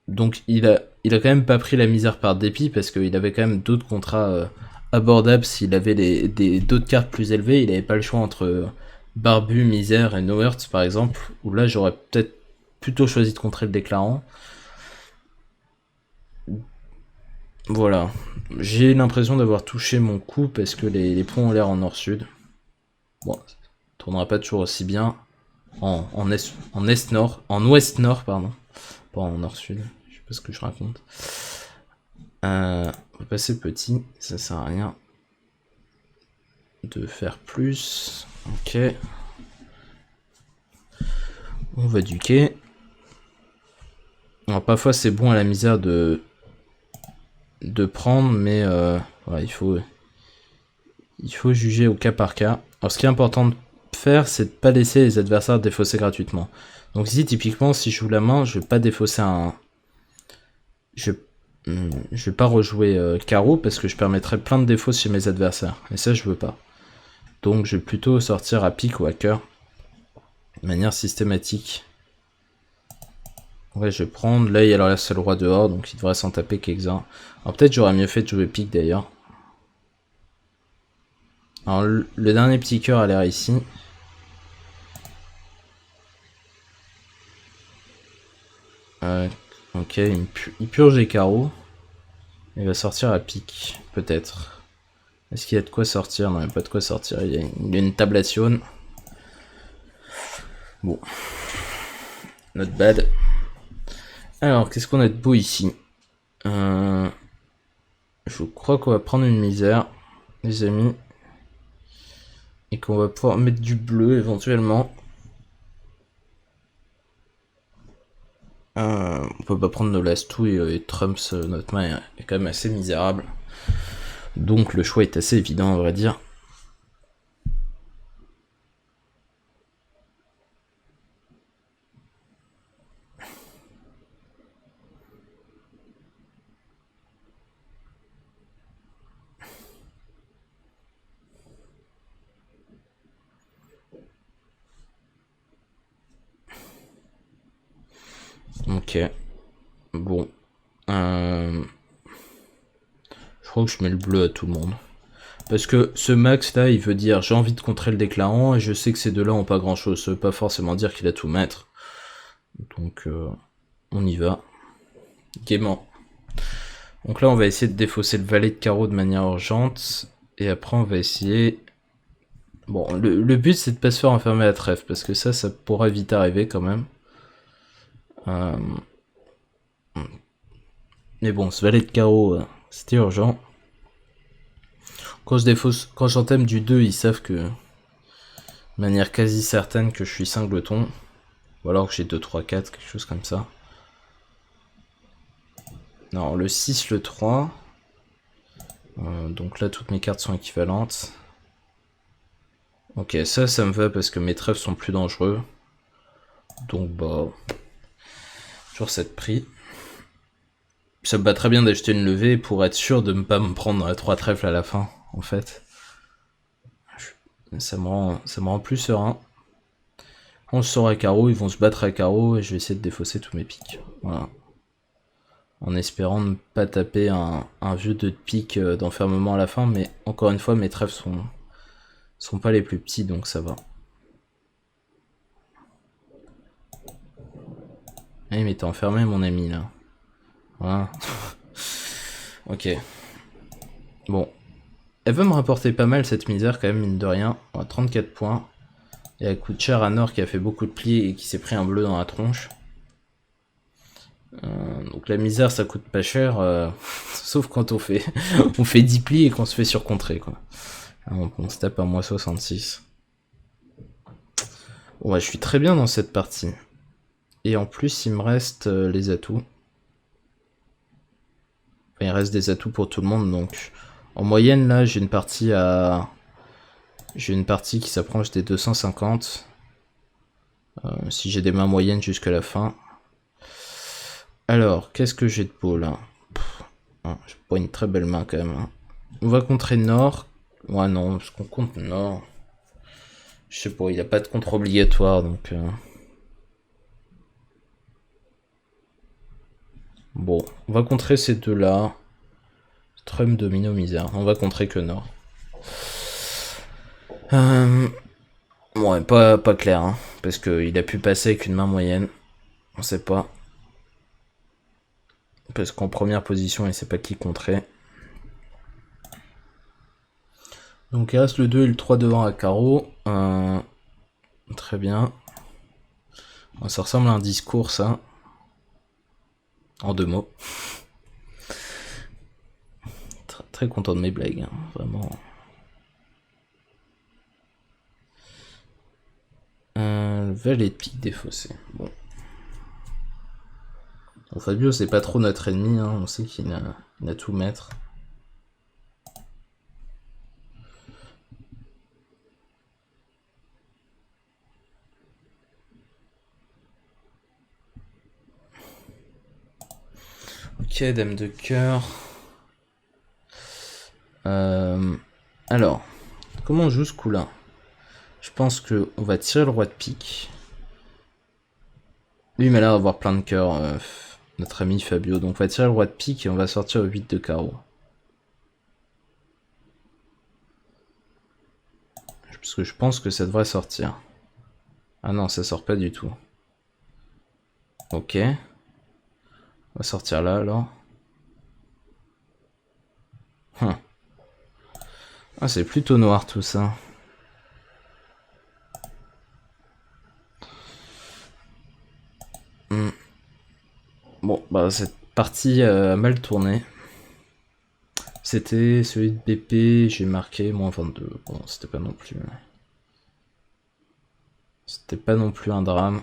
Donc il a quand même pas pris la misère par dépit parce qu'il avait quand même d'autres contrats abordables. S'il avait d'autres cartes plus élevées, il avait pas le choix entre Barbu, Misère et No Hurts par exemple. Où là j'aurais peut-être plutôt choisi de contrer le déclarant. Voilà. J'ai l'impression d'avoir touché mon coup parce que les points ont l'air en nord-sud. Bon, ça tournera pas toujours aussi bien en ouest-nord, pardon. Pas en nord-sud, je sais pas ce que je raconte. On va passer petit, ça sert à rien de faire plus. Ok. On va duquer. Alors parfois c'est bon à la misère de prendre, mais voilà, il faut juger au cas par cas. Alors ce qui est important de faire, c'est de pas laisser les adversaires défausser gratuitement. Donc ici typiquement si je joue la main, je vais pas défausser je vais pas rejouer carreau parce que je permettrais plein de défauts chez mes adversaires. Et ça je veux pas. Donc je vais plutôt sortir à pique ou à cœur. De manière systématique. Ouais, je vais prendre. Là, il y a alors là, c'est le roi dehors, donc il devrait s'en taper quelques-uns. Alors peut-être j'aurais mieux fait de jouer pique d'ailleurs. Alors le dernier petit cœur a l'air ici. Ok, il purge les carreaux. Il va sortir à pique, peut-être. Est-ce qu'il y a de quoi sortir? Non, il n'y a pas de quoi sortir. Il y a une tablation. Bon. Not bad. Alors, qu'est-ce qu'on a de beau ici? Je crois qu'on va prendre une misère, les amis. Et qu'on va pouvoir mettre du bleu éventuellement. On peut pas prendre nos last two et Trumps, notre main est quand même assez misérable. Donc le choix est assez évident à vrai dire. Ok. Bon. Je crois que je mets le bleu à tout le monde. Parce que ce max là, il veut dire j'ai envie de contrer le déclarant et je sais que ces deux-là ont pas grand chose. Ça veut pas forcément dire qu'il a tout mettre. Donc on y va. Gaiement. Donc là on va essayer de défausser le valet de carreau de manière urgente. Et après on va essayer... Bon, le but c'est de pas se faire enfermer à trèfle, parce que ça pourrait vite arriver quand même. Mais bon, ce valet de carreau, c'était urgent. Quand je défausse, quand j'entame du 2, ils savent que... de manière quasi certaine que je suis singleton. Ou alors que j'ai 2, 3, 4, quelque chose comme ça. Non, le 6, le 3. Donc là, toutes mes cartes sont équivalentes. Ok, ça me va parce que mes trèfles sont plus dangereux. Donc bah... toujours cette prix. Ça me va très bien d'acheter une levée pour être sûr de ne pas me prendre 3 trèfles à la fin, en fait. Ça me rend plus serein. On se sort à carreau, ils vont se battre à carreau et je vais essayer de défausser tous mes piques. Voilà. En espérant ne pas taper un vieux 2 de pique d'enfermement à la fin, mais encore une fois, mes trèfles sont pas les plus petits, donc ça va. Eh mais t'es enfermé mon ami là. Voilà. Ok. Bon. Elle veut me rapporter pas mal cette misère quand même, mine de rien. On a 34 points. Et elle coûte cher à Nord qui a fait beaucoup de plis et qui s'est pris un bleu dans la tronche. Donc la misère ça coûte pas cher, sauf quand on fait 10 plis et qu'on se fait surcontrer quoi. Alors, on se tape à moins 66. Ouais, je suis très bien dans cette partie. Et en plus il me reste les atouts. Enfin, il reste des atouts pour tout le monde, donc en moyenne là j'ai une partie qui s'approche des 250. Si j'ai des mains moyennes jusqu'à la fin. Alors, qu'est-ce que j'ai de beau là? J'ai pas une très belle main quand même. Hein. On va contrer Nord. Ouais, non, parce qu'on compte Nord. Je sais pas, il n'y a pas de contre obligatoire donc. Bon, on va contrer ces deux-là. Trump, Domino, Misère. On va contrer que Nord. Ouais, pas clair, hein, parce qu'il a pu passer avec une main moyenne. On sait pas. Parce qu'en première position, il sait pas qui contrer. Donc il reste le 2 et le 3 devant à carreau. Très bien. Ça ressemble à un discours, ça. En 2 mots. Très content de mes blagues, hein, vraiment. Valet de pique défaussé. Bon. Bon, Fabio, c'est pas trop notre ennemi, hein. On sait qu'il a tout maître. Ok, dame de cœur. Alors, comment on joue ce coup-là? Je pense que on va tirer le roi de pique. Lui, il m'a l'air d'avoir plein de cœurs, notre ami Fabio. Donc, on va tirer le roi de pique et on va sortir au 8 de carreau. Parce que je pense que ça devrait sortir. Ah non, ça sort pas du tout. Ok. On va sortir là, alors. Ah, c'est plutôt noir, tout ça. Bon, bah, cette partie a mal tourné. C'était celui de BP, j'ai marqué moins 22. Bon, c'était pas non plus... C'était pas non plus un drame.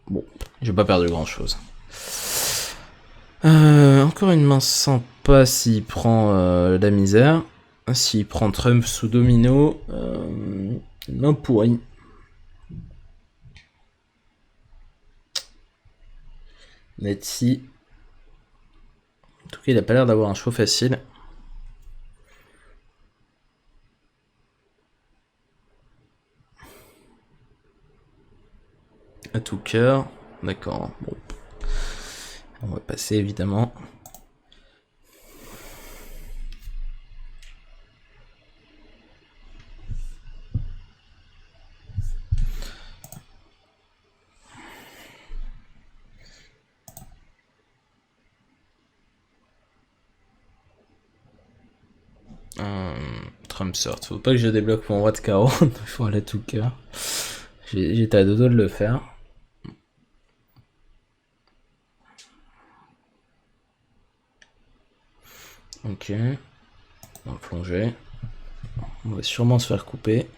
Bon, j'ai pas perdu grand chose. Encore une main sympa s'il prend la misère. S'il prend Trump sous domino, une main pourrie. Netsi. En tout cas, il a pas l'air d'avoir un choix facile. À tout cœur. D'accord. Bon. On va passer évidemment. Trump sort. Faut pas que je débloque mon roi de carreau. Il faut aller tout cœur. J'étais à deux doigts de le faire. Ok. On va plonger. On va sûrement se faire couper.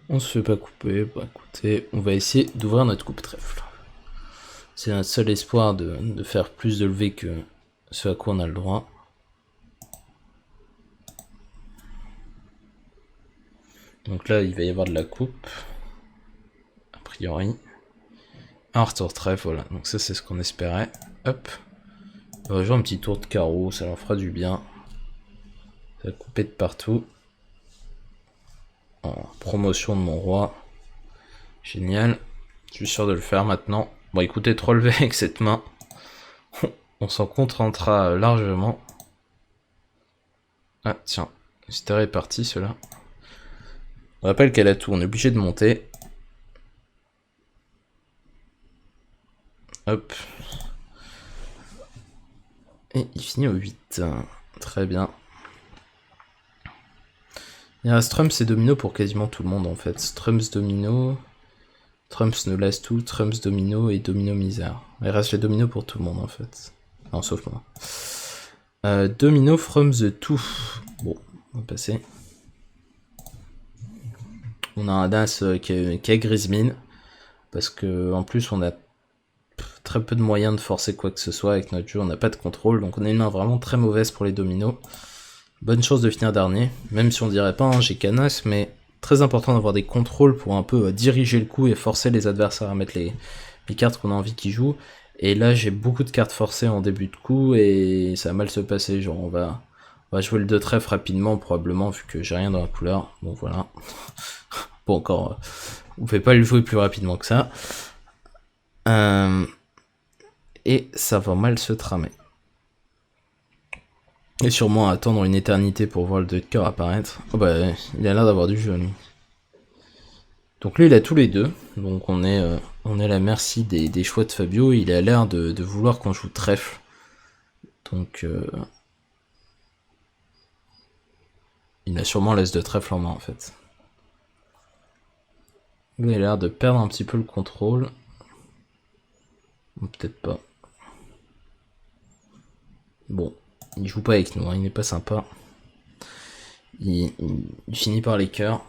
On se fait pas couper. Bah écoutez, on va essayer d'ouvrir notre coupe-trèfle. C'est notre seul espoir de faire plus de levées que ce à quoi on a le droit. Donc là, il va y avoir de la coupe. A priori. Un retour trèfle, voilà. Donc ça, c'est ce qu'on espérait. Hop. On va jouer un petit tour de carreau, ça leur fera du bien. Ça va couper de partout. En promotion de mon roi. Génial. Je suis sûr de le faire maintenant. Bon, écoutez, trop levé avec cette main. On s'en contentera largement. Ah, tiens. C'était réparti, cela. On rappelle qu'elle a tout, on est obligé de monter. Hop. Et il finit au 8. Très bien. Il reste Trumps et Domino pour quasiment tout le monde en fait. Trumps, Domino, Trumps No Last Two, Trumps, Domino et Domino Misère. Il reste les Domino pour tout le monde en fait. Non, sauf moi. Domino from the Two. Bon, on va passer. On a un As qui a grise mine. Parce que en plus on a très peu de moyens de forcer quoi que ce soit avec notre jeu. On n'a pas de contrôle. Donc on a une main vraiment très mauvaise pour les dominos. Bonne chance de finir dernier, même si on dirait pas, hein, j'ai canasse, mais très important d'avoir des contrôles pour un peu diriger le coup et forcer les adversaires à mettre les cartes qu'on a envie qu'ils jouent. Et là j'ai beaucoup de cartes forcées en début de coup et ça va mal se passer, genre on va jouer le 2 trèfle rapidement probablement vu que j'ai rien dans la couleur, bon voilà. Bon encore, on fait pas le jouer plus rapidement que ça. Et ça va mal se tramer. Et sûrement attendre une éternité pour voir le 2 de cœur apparaître. Oh bah, il a l'air d'avoir du jeu, lui. Donc lui, il a tous les deux. Donc on est à la merci des choix de Fabio. Il a l'air de vouloir qu'on joue trèfle. Donc il a sûrement l'as de trèfle en main, en fait. Lui, il a l'air de perdre un petit peu le contrôle. Ou peut-être pas. Bon. Il joue pas avec nous, hein, il n'est pas sympa. Il finit par les cœurs.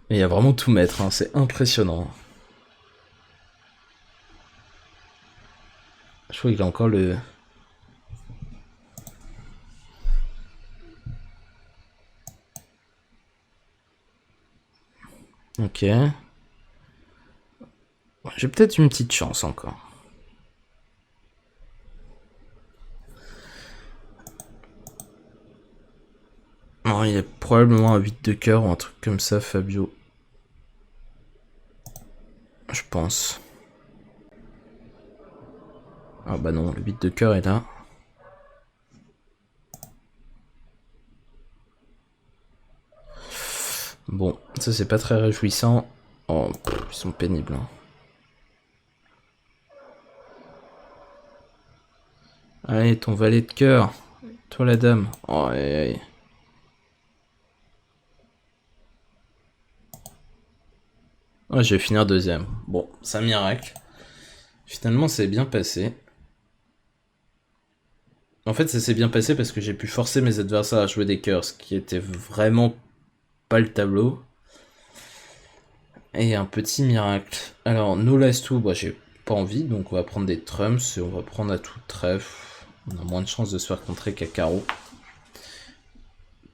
Mais il y a vraiment tout mettre, hein, c'est impressionnant. Je crois qu'il a encore le... Ok. J'ai peut-être une petite chance encore. Non, il y a probablement un 8 de cœur ou un truc comme ça, Fabio. Je pense. Ah bah non, le 8 de cœur est là. Bon, ça c'est pas très réjouissant. Oh, ils sont pénibles. Hein. Allez, ton valet de cœur. Toi la dame. Oh, aïe, aïe. Oh, je vais finir deuxième. Bon, c'est un miracle. Finalement, c'est bien passé. En fait, ça s'est bien passé parce que j'ai pu forcer mes adversaires à jouer des cœurs, ce qui était vraiment pas le tableau. Et un petit miracle. Alors, no last two, bah, j'ai pas envie, donc on va prendre des trumps et on va prendre à tout trèfle. On a moins de chances de se faire contrer qu'à carreau.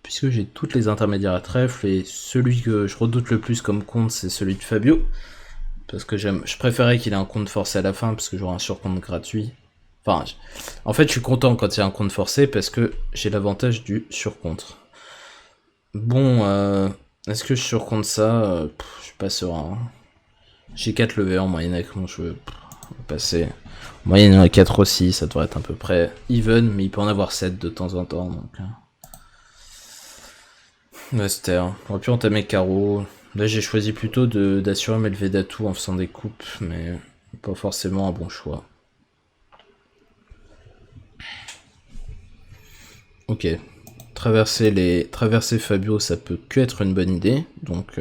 Puisque j'ai toutes les intermédiaires à trèfle et celui que je redoute le plus comme compte, c'est celui de Fabio. Parce que je préférais qu'il ait un compte forcé à la fin parce que j'aurai un surcompte gratuit. Enfin, en fait, je suis content quand il y a un compte forcé parce que j'ai l'avantage du surcompte. Bon, est-ce que je surcompte ça je suis pas serein. J'ai 4 levées en moyenne avec mon jeu. On va passer. En moyenne, il y en a 4 aussi, ça devrait être à peu près even, mais il peut en avoir 7 de temps en temps. Donc. Master, on aurait pu entamer carreau. Là, j'ai choisi plutôt d'assurer mes levées d'atout en faisant des coupes, mais Pas forcément un bon choix. Ok. Traverser Fabio, ça peut que être une bonne idée. Donc,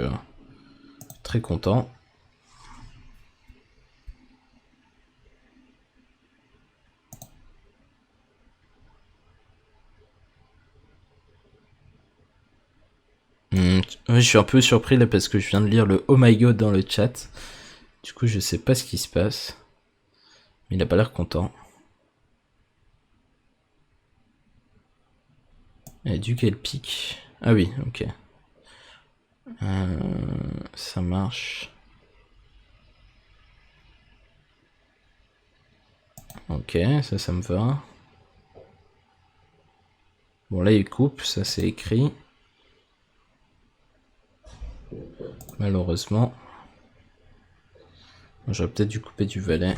très content. Ouais, je suis un peu surpris là parce que je viens de lire le Oh my god dans le chat. Du coup, je sais pas ce qui se passe. Mais il a pas l'air content. Et du quel pic? Ah oui, ok. Ça marche. Ok, ça me va. Bon, là, il coupe, ça c'est écrit. Malheureusement. J'aurais peut-être dû couper du valet.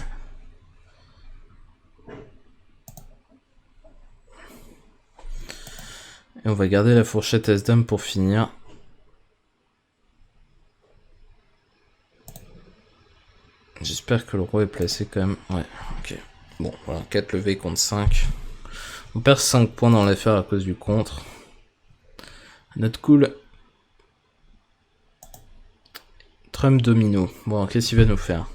Et on va garder la fourchette As-Dame pour finir. J'espère que le roi est placé quand même. Ouais, ok. Bon, voilà, 4 levées contre 5. On perd 5 points dans l'affaire à cause du contre. Notre cool. Trump domino. Bon, qu'est-ce qu'il va nous faire?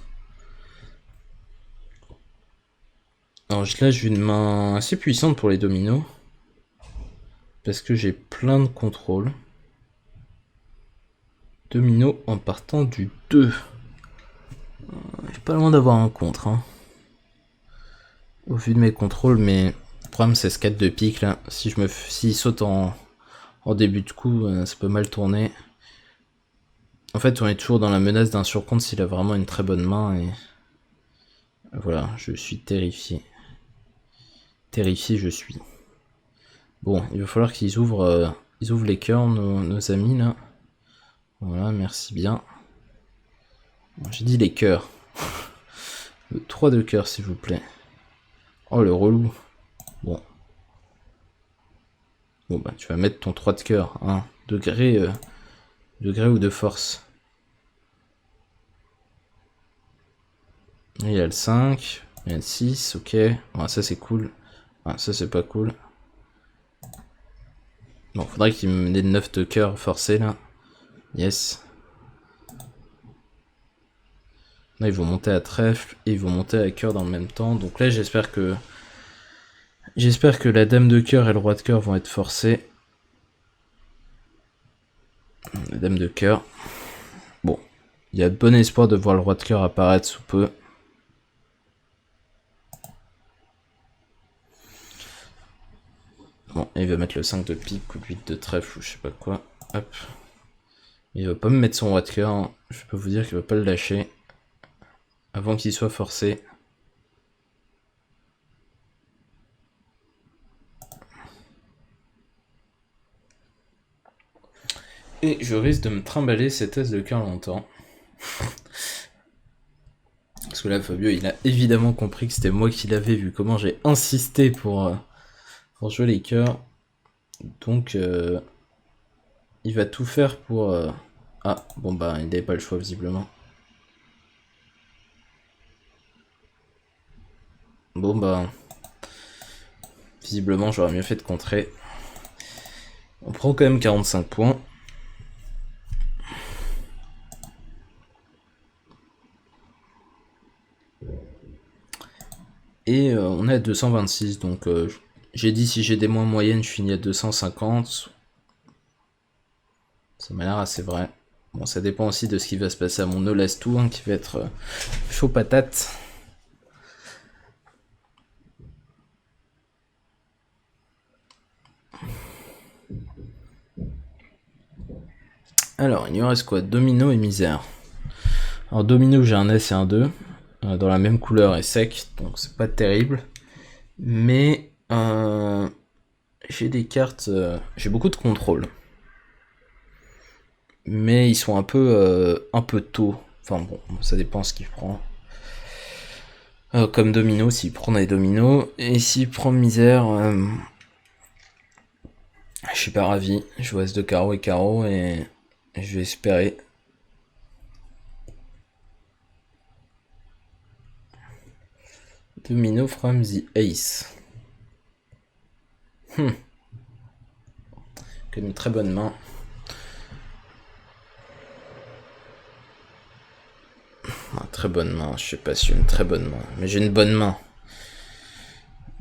Alors là, j'ai une main assez puissante pour les dominos. Parce que j'ai plein de contrôles. Domino en partant du 2. J'ai pas loin d'avoir un contre. Hein. Au vu de mes contrôles, mais le problème c'est ce 4 de pique là. S'il saute en début de coup, ça peut mal tourner. En fait, on est toujours dans la menace d'un surcompte s'il a vraiment une très bonne main. Et voilà, je suis terrifié. Terrifié, je suis. Bon, il va falloir qu'ils ouvrent les cœurs, nos amis là. Voilà, merci bien. Bon, j'ai dit les cœurs. Le 3 de cœur, s'il vous plaît. Oh, le relou. Bon. Bon, bah, tu vas mettre ton 3 de cœur. Hein. Degré ou de force. Il y a le 5. Il y a le 6, ok. Bon, ça, c'est cool. Ah, ça, c'est pas cool. Bon, faudrait qu'il me dé le 9 de cœur forcé, là. Yes. Là, ils vont monter à trèfle et ils vont monter à cœur dans le même temps. Donc là, j'espère que la dame de cœur et le roi de cœur vont être forcés. La dame de cœur. Bon. Il y a de bon espoir de voir le roi de cœur apparaître sous peu. Bon, il va mettre le 5 de pique ou le 8 de trèfle ou je sais pas quoi. Hop. Il va pas me mettre son roi de cœur. Hein. Je peux vous dire qu'il va pas le lâcher. Avant qu'il soit forcé. Et je risque de me trimballer cette as de cœur longtemps. Parce que là, Fabio, il a évidemment compris que c'était moi qui l'avais, vu comment j'ai insisté pour jouer les cœurs. Donc, il va tout faire pour... Ah, bon bah, il n'avait pas le choix, visiblement. Bon bah... Visiblement, j'aurais mieux fait de contrer. On prend quand même 45 points. Et on est à 226, donc j'ai dit si j'ai des moins moyennes, je finis à 250. Ça m'a l'air assez vrai. Bon, ça dépend aussi de ce qui va se passer à mon No Last Two, hein, qui va être chaud patate. Alors, il y en reste quoi? Domino et misère. Alors, domino, j'ai un S et un 2, dans la même couleur et sec, donc c'est pas terrible. Mais j'ai des cartes, j'ai beaucoup de contrôle. Mais ils sont un peu tôt. Enfin bon, ça dépend ce qu'il prend. Comme domino, s'il prend des dominos. Et s'il prend misère, je suis pas ravi. Je joue As de carreau et carreau et je vais espérer. Domino from the ace. Une très bonne main. Très bonne main, je sais pas si j'ai une très bonne main, mais j'ai une bonne main.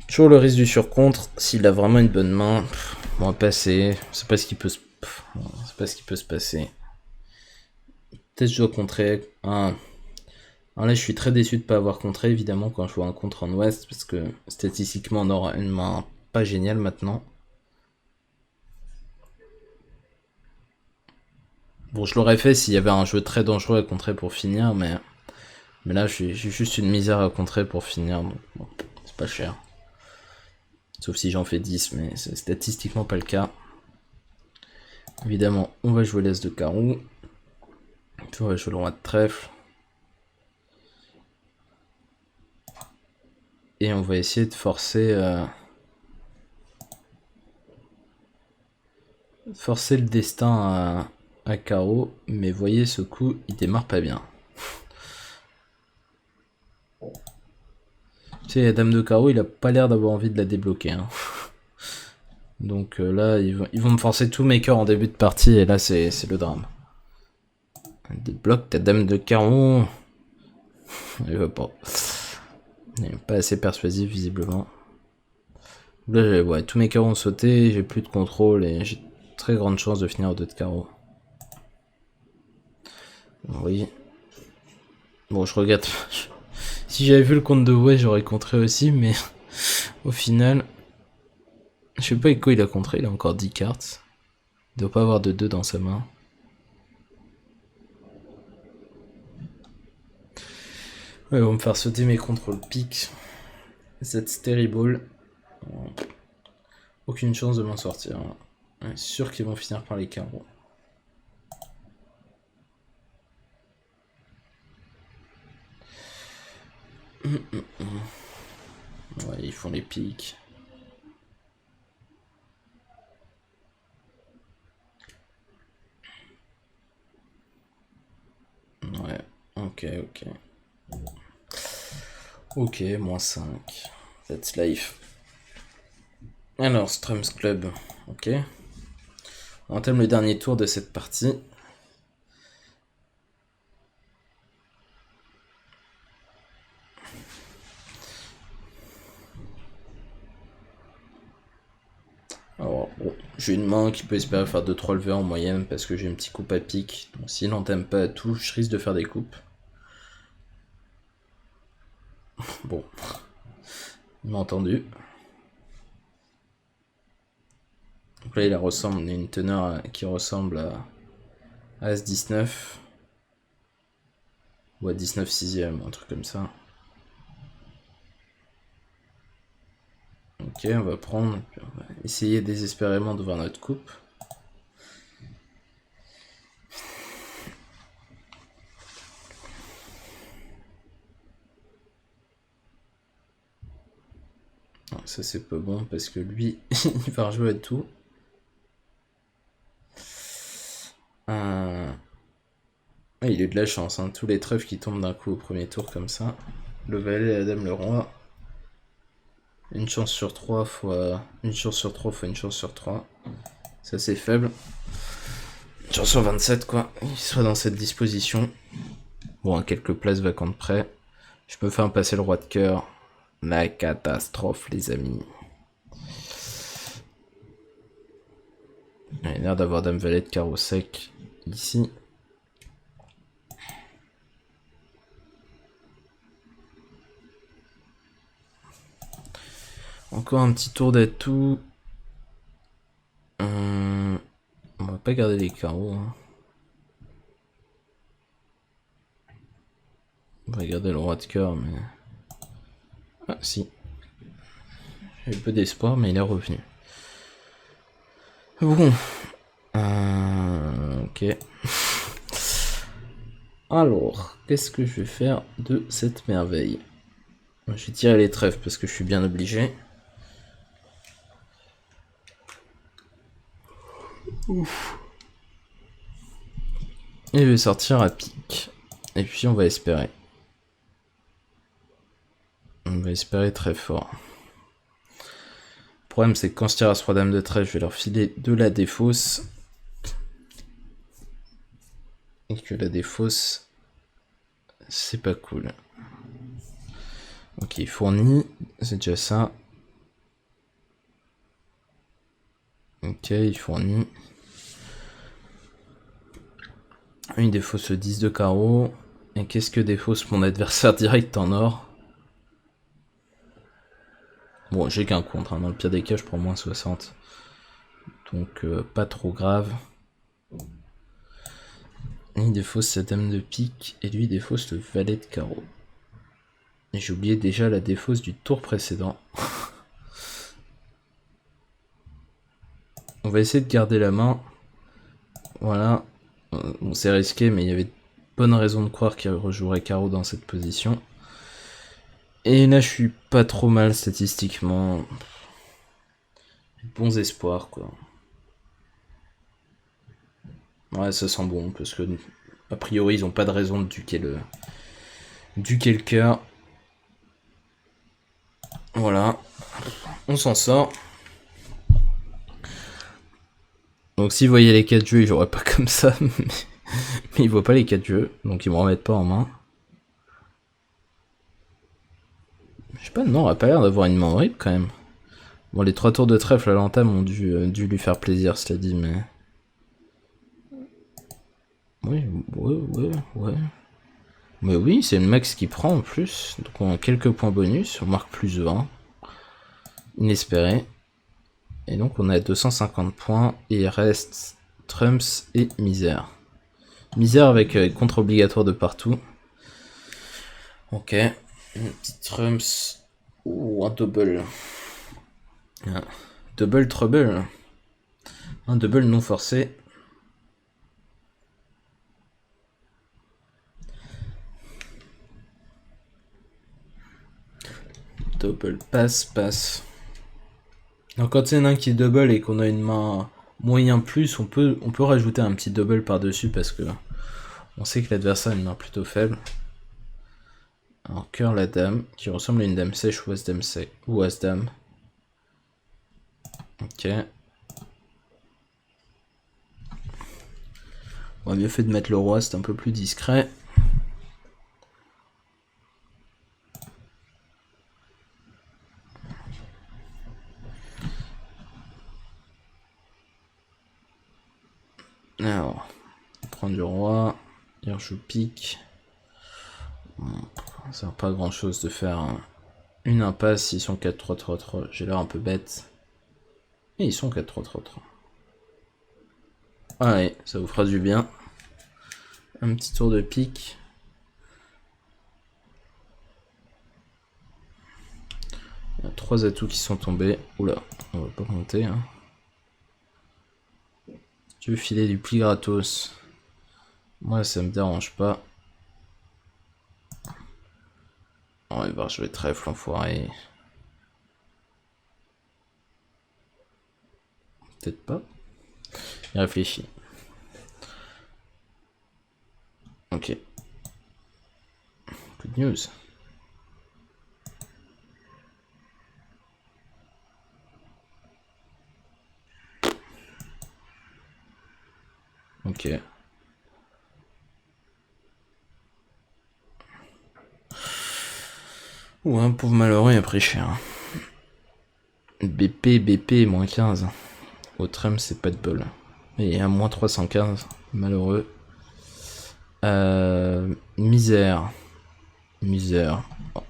Toujours le risque du surcontre, s'il a vraiment une bonne main, on va passer, c'est pas ce qui peut se... c'est pas ce qui peut se passer. Peut-être je dois contrer. Là je suis très déçu de pas avoir contré évidemment quand je vois un contre en ouest, parce que statistiquement on aura une main pas géniale maintenant. Bon, je l'aurais fait s'il y avait un jeu très dangereux à contrer pour finir, mais là j'ai juste une misère à contrer pour finir, donc bon, c'est pas cher. Sauf si j'en fais 10, mais c'est statistiquement pas le cas. Évidemment, on va jouer l'as de carreau. Puis on va jouer le roi de trèfle. Et on va essayer de forcer... forcer le destin à carreau. Mais voyez, ce coup, il démarre pas bien. Tu sais, la dame de carreau, il a pas l'air d'avoir envie de la débloquer. Hein. Donc là, ils vont me forcer tous mes cœurs en début de partie, et là, c'est le drame. Débloque ta dame de carreau. Il veut pas. Il n'est pas assez persuasif, visiblement. Là, ouais, tous mes carreaux ont sauté, j'ai plus de contrôle, et j'ai très grande chance de finir au 2 de carreau. Oui. Bon, je regrette. Si j'avais vu le compte de ouais, j'aurais contré aussi, mais au final... Je sais pas avec quoi il a contré, il a encore 10 cartes. Il doit pas avoir de 2 dans sa main. Ouais, ils vont me faire sauter mes contrôles piques. That's terrible. Aucune chance de m'en sortir. Ouais, sûr qu'ils vont finir par les carreaux. Ouais, ils font les piques. Ouais, ok. Ok, moins 5. That's life. Alors, Strums Club. Ok. On entame le dernier tour de cette partie. Alors, bon, j'ai une main qui peut espérer faire 2-3 levées en moyenne parce que j'ai un petit coup à pique. Donc, s'il n'entame pas à tout, je risque de faire des coupes. Bon, il m'a entendu. Donc là, il ressemble à une teneur qui ressemble à As-19 ou à 19 6ème, un truc comme ça. Ok, on va prendre, on va essayer désespérément de voir notre coupe. Non, ça c'est pas bon parce que lui, il va rejouer à tout. Ah, il a eu de la chance, hein. Tous les trèfles qui tombent d'un coup au premier tour comme ça. Le valet, la dame, le roi. Une chance sur 3 fois... Une chance sur 3 fois une chance sur 3. C'est assez faible. Une chance sur 27 quoi. Il sera dans cette disposition. Bon, à quelques places vacantes près. Je peux faire passer le roi de cœur. La catastrophe les amis. Il a l'air d'avoir dame valet de carreau sec ici. Encore un petit tour d'atout. On va pas garder les carreaux. Hein. On va garder le roi de cœur, mais... Ah, si. J'ai peu d'espoir, mais il est revenu. Bon. Ok. Alors, qu'est-ce que je vais faire de cette merveille? Je vais tirer les trèfles parce que je suis bien obligé. Ouf. Et je vais sortir à pique. Et puis on va espérer. On va espérer très fort. Le problème, c'est que quand je tire As-Roi Dame de trèfle, je vais leur filer de la défausse. Et que la défausse, c'est pas cool. Ok, il fournit, c'est déjà ça. Ok, il fournit. Il défausse le 10 de carreau. Et qu'est-ce que défausse mon adversaire direct en or? Bon, j'ai qu'un contre, hein. Dans le pire des cas, je prends moins 60. Donc, pas trop grave. Il défausse sa dame de pique, et lui défausse le valet de carreau. Et j'ai oublié déjà la défausse du tour précédent. On va essayer de garder la main. Voilà. Bon, c'est risqué, mais il y avait de bonnes raisons de croire qu'il rejouerait carreau dans cette position. Et là, je suis pas trop mal statistiquement. Bons espoirs, quoi. Ouais, ça sent bon, parce que a priori, ils ont pas de raison de duquer le cœur. Voilà. On s'en sort. Donc s'ils voyaient les 4 jeux, ils joueraient pas comme ça, mais ils voient pas les 4 jeux, donc ils me remettent pas en main. Je sais pas, non, on a pas l'air d'avoir une main horrible quand même. Bon, les 3 tours de trèfle à l'entame ont dû lui faire plaisir, cela dit, mais... Oui, ouais. Mais oui, c'est le max qui prend en plus, donc on a quelques points bonus, on marque plus 20. Inespéré. Et donc on a 250 points, et il reste Trumps et Misère. Misère avec contre obligatoire de partout. Ok, une petite Trumps. Ouh, un double. Double trouble. Un double non forcé. Double passe. Donc quand il y en a un qui double et qu'on a une main moyen plus, on peut rajouter un petit double par-dessus parce que on sait que l'adversaire a une main plutôt faible. Alors cœur la dame, qui ressemble à une dame sèche ou as-dame sèche, ou as-dame. Ok. On a mieux fait de mettre le roi, c'est un peu plus discret. Alors, on prend du roi, hier je pique. Ça sert pas grand chose de faire une impasse s'ils sont 4-3-3-3, j'ai l'air un peu bête. Et ils sont 4-3-3-3. Allez, ça vous fera du bien. Un petit tour de pique. Il y a 3 atouts qui sont tombés. Oula, on va pas monter. Hein. Tu veux filer du pli gratos? Moi, ça me dérange pas. Oh, il va jouer trèfle, enfoiré. Peut-être pas. Il réfléchit. Ok. Good news. Ok. Ou un pauvre malheureux, il a pris cher. BP, moins 15. Au tram, c'est pas de bol. Et à moins 315, malheureux. Misère.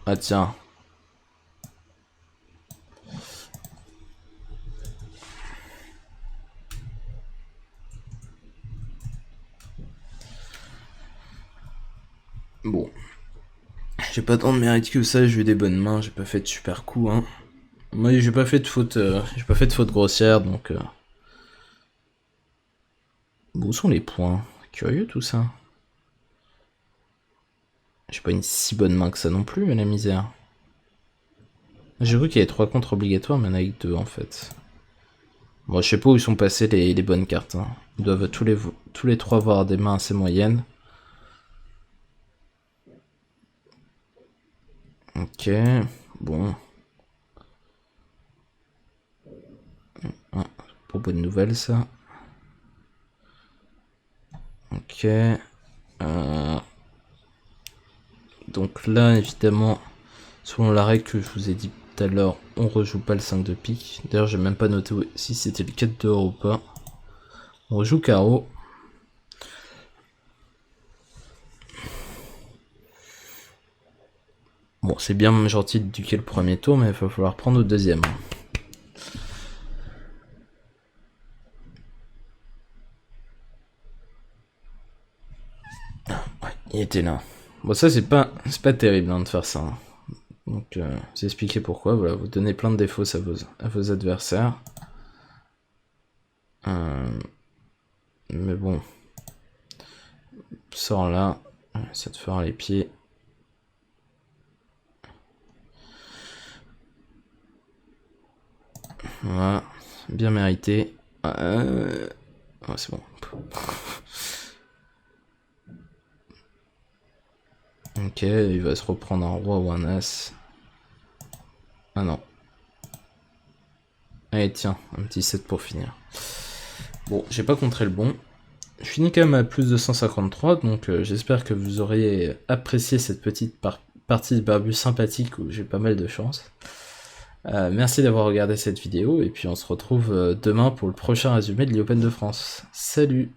Ah tiens. Bon. J'ai pas tant de mérite que ça, j'ai eu des bonnes mains, j'ai pas fait de super coups, hein. Moi, j'ai pas fait de faute grossière, donc... Où sont les points? Curieux tout ça. J'ai pas une si bonne main que ça non plus, la misère. J'ai cru qu'il y avait 3 contres obligatoires, mais il y en a que 2 en fait. Bon, je sais pas où ils sont passés les bonnes cartes. Hein. Ils doivent tous les 3 avoir des mains assez moyennes. Ok. Bon. Ah, pour bonne nouvelle, ça. Ok. Donc là, évidemment, selon la règle que je vous ai dit tout à l'heure, on rejoue pas le 5 de pique. D'ailleurs, j'ai même pas noté si c'était le 4 dehors ou pas. On rejoue carreau. Bon, c'est bien gentil de duquer le premier tour, mais il va falloir prendre au deuxième. Ouais, il était là. Bon, ça, c'est pas terrible hein, de faire ça. Hein. Donc, vous expliquez pourquoi. Voilà, vous donnez plein de défauts à vos adversaires. Mais bon. Sors là. Ça te fera les pieds. Voilà. Bien mérité. Ouais, c'est bon. Ok, il va se reprendre un roi ou un as. Ah non. Allez, tiens, un petit 7 pour finir. Bon, j'ai pas contré le bon. Je finis quand même à plus de 153, donc j'espère que vous auriez apprécié cette petite partie de Barbu sympathique où j'ai pas mal de chance. Merci d'avoir regardé cette vidéo, et puis on se retrouve demain pour le prochain résumé de l'Open de France. Salut!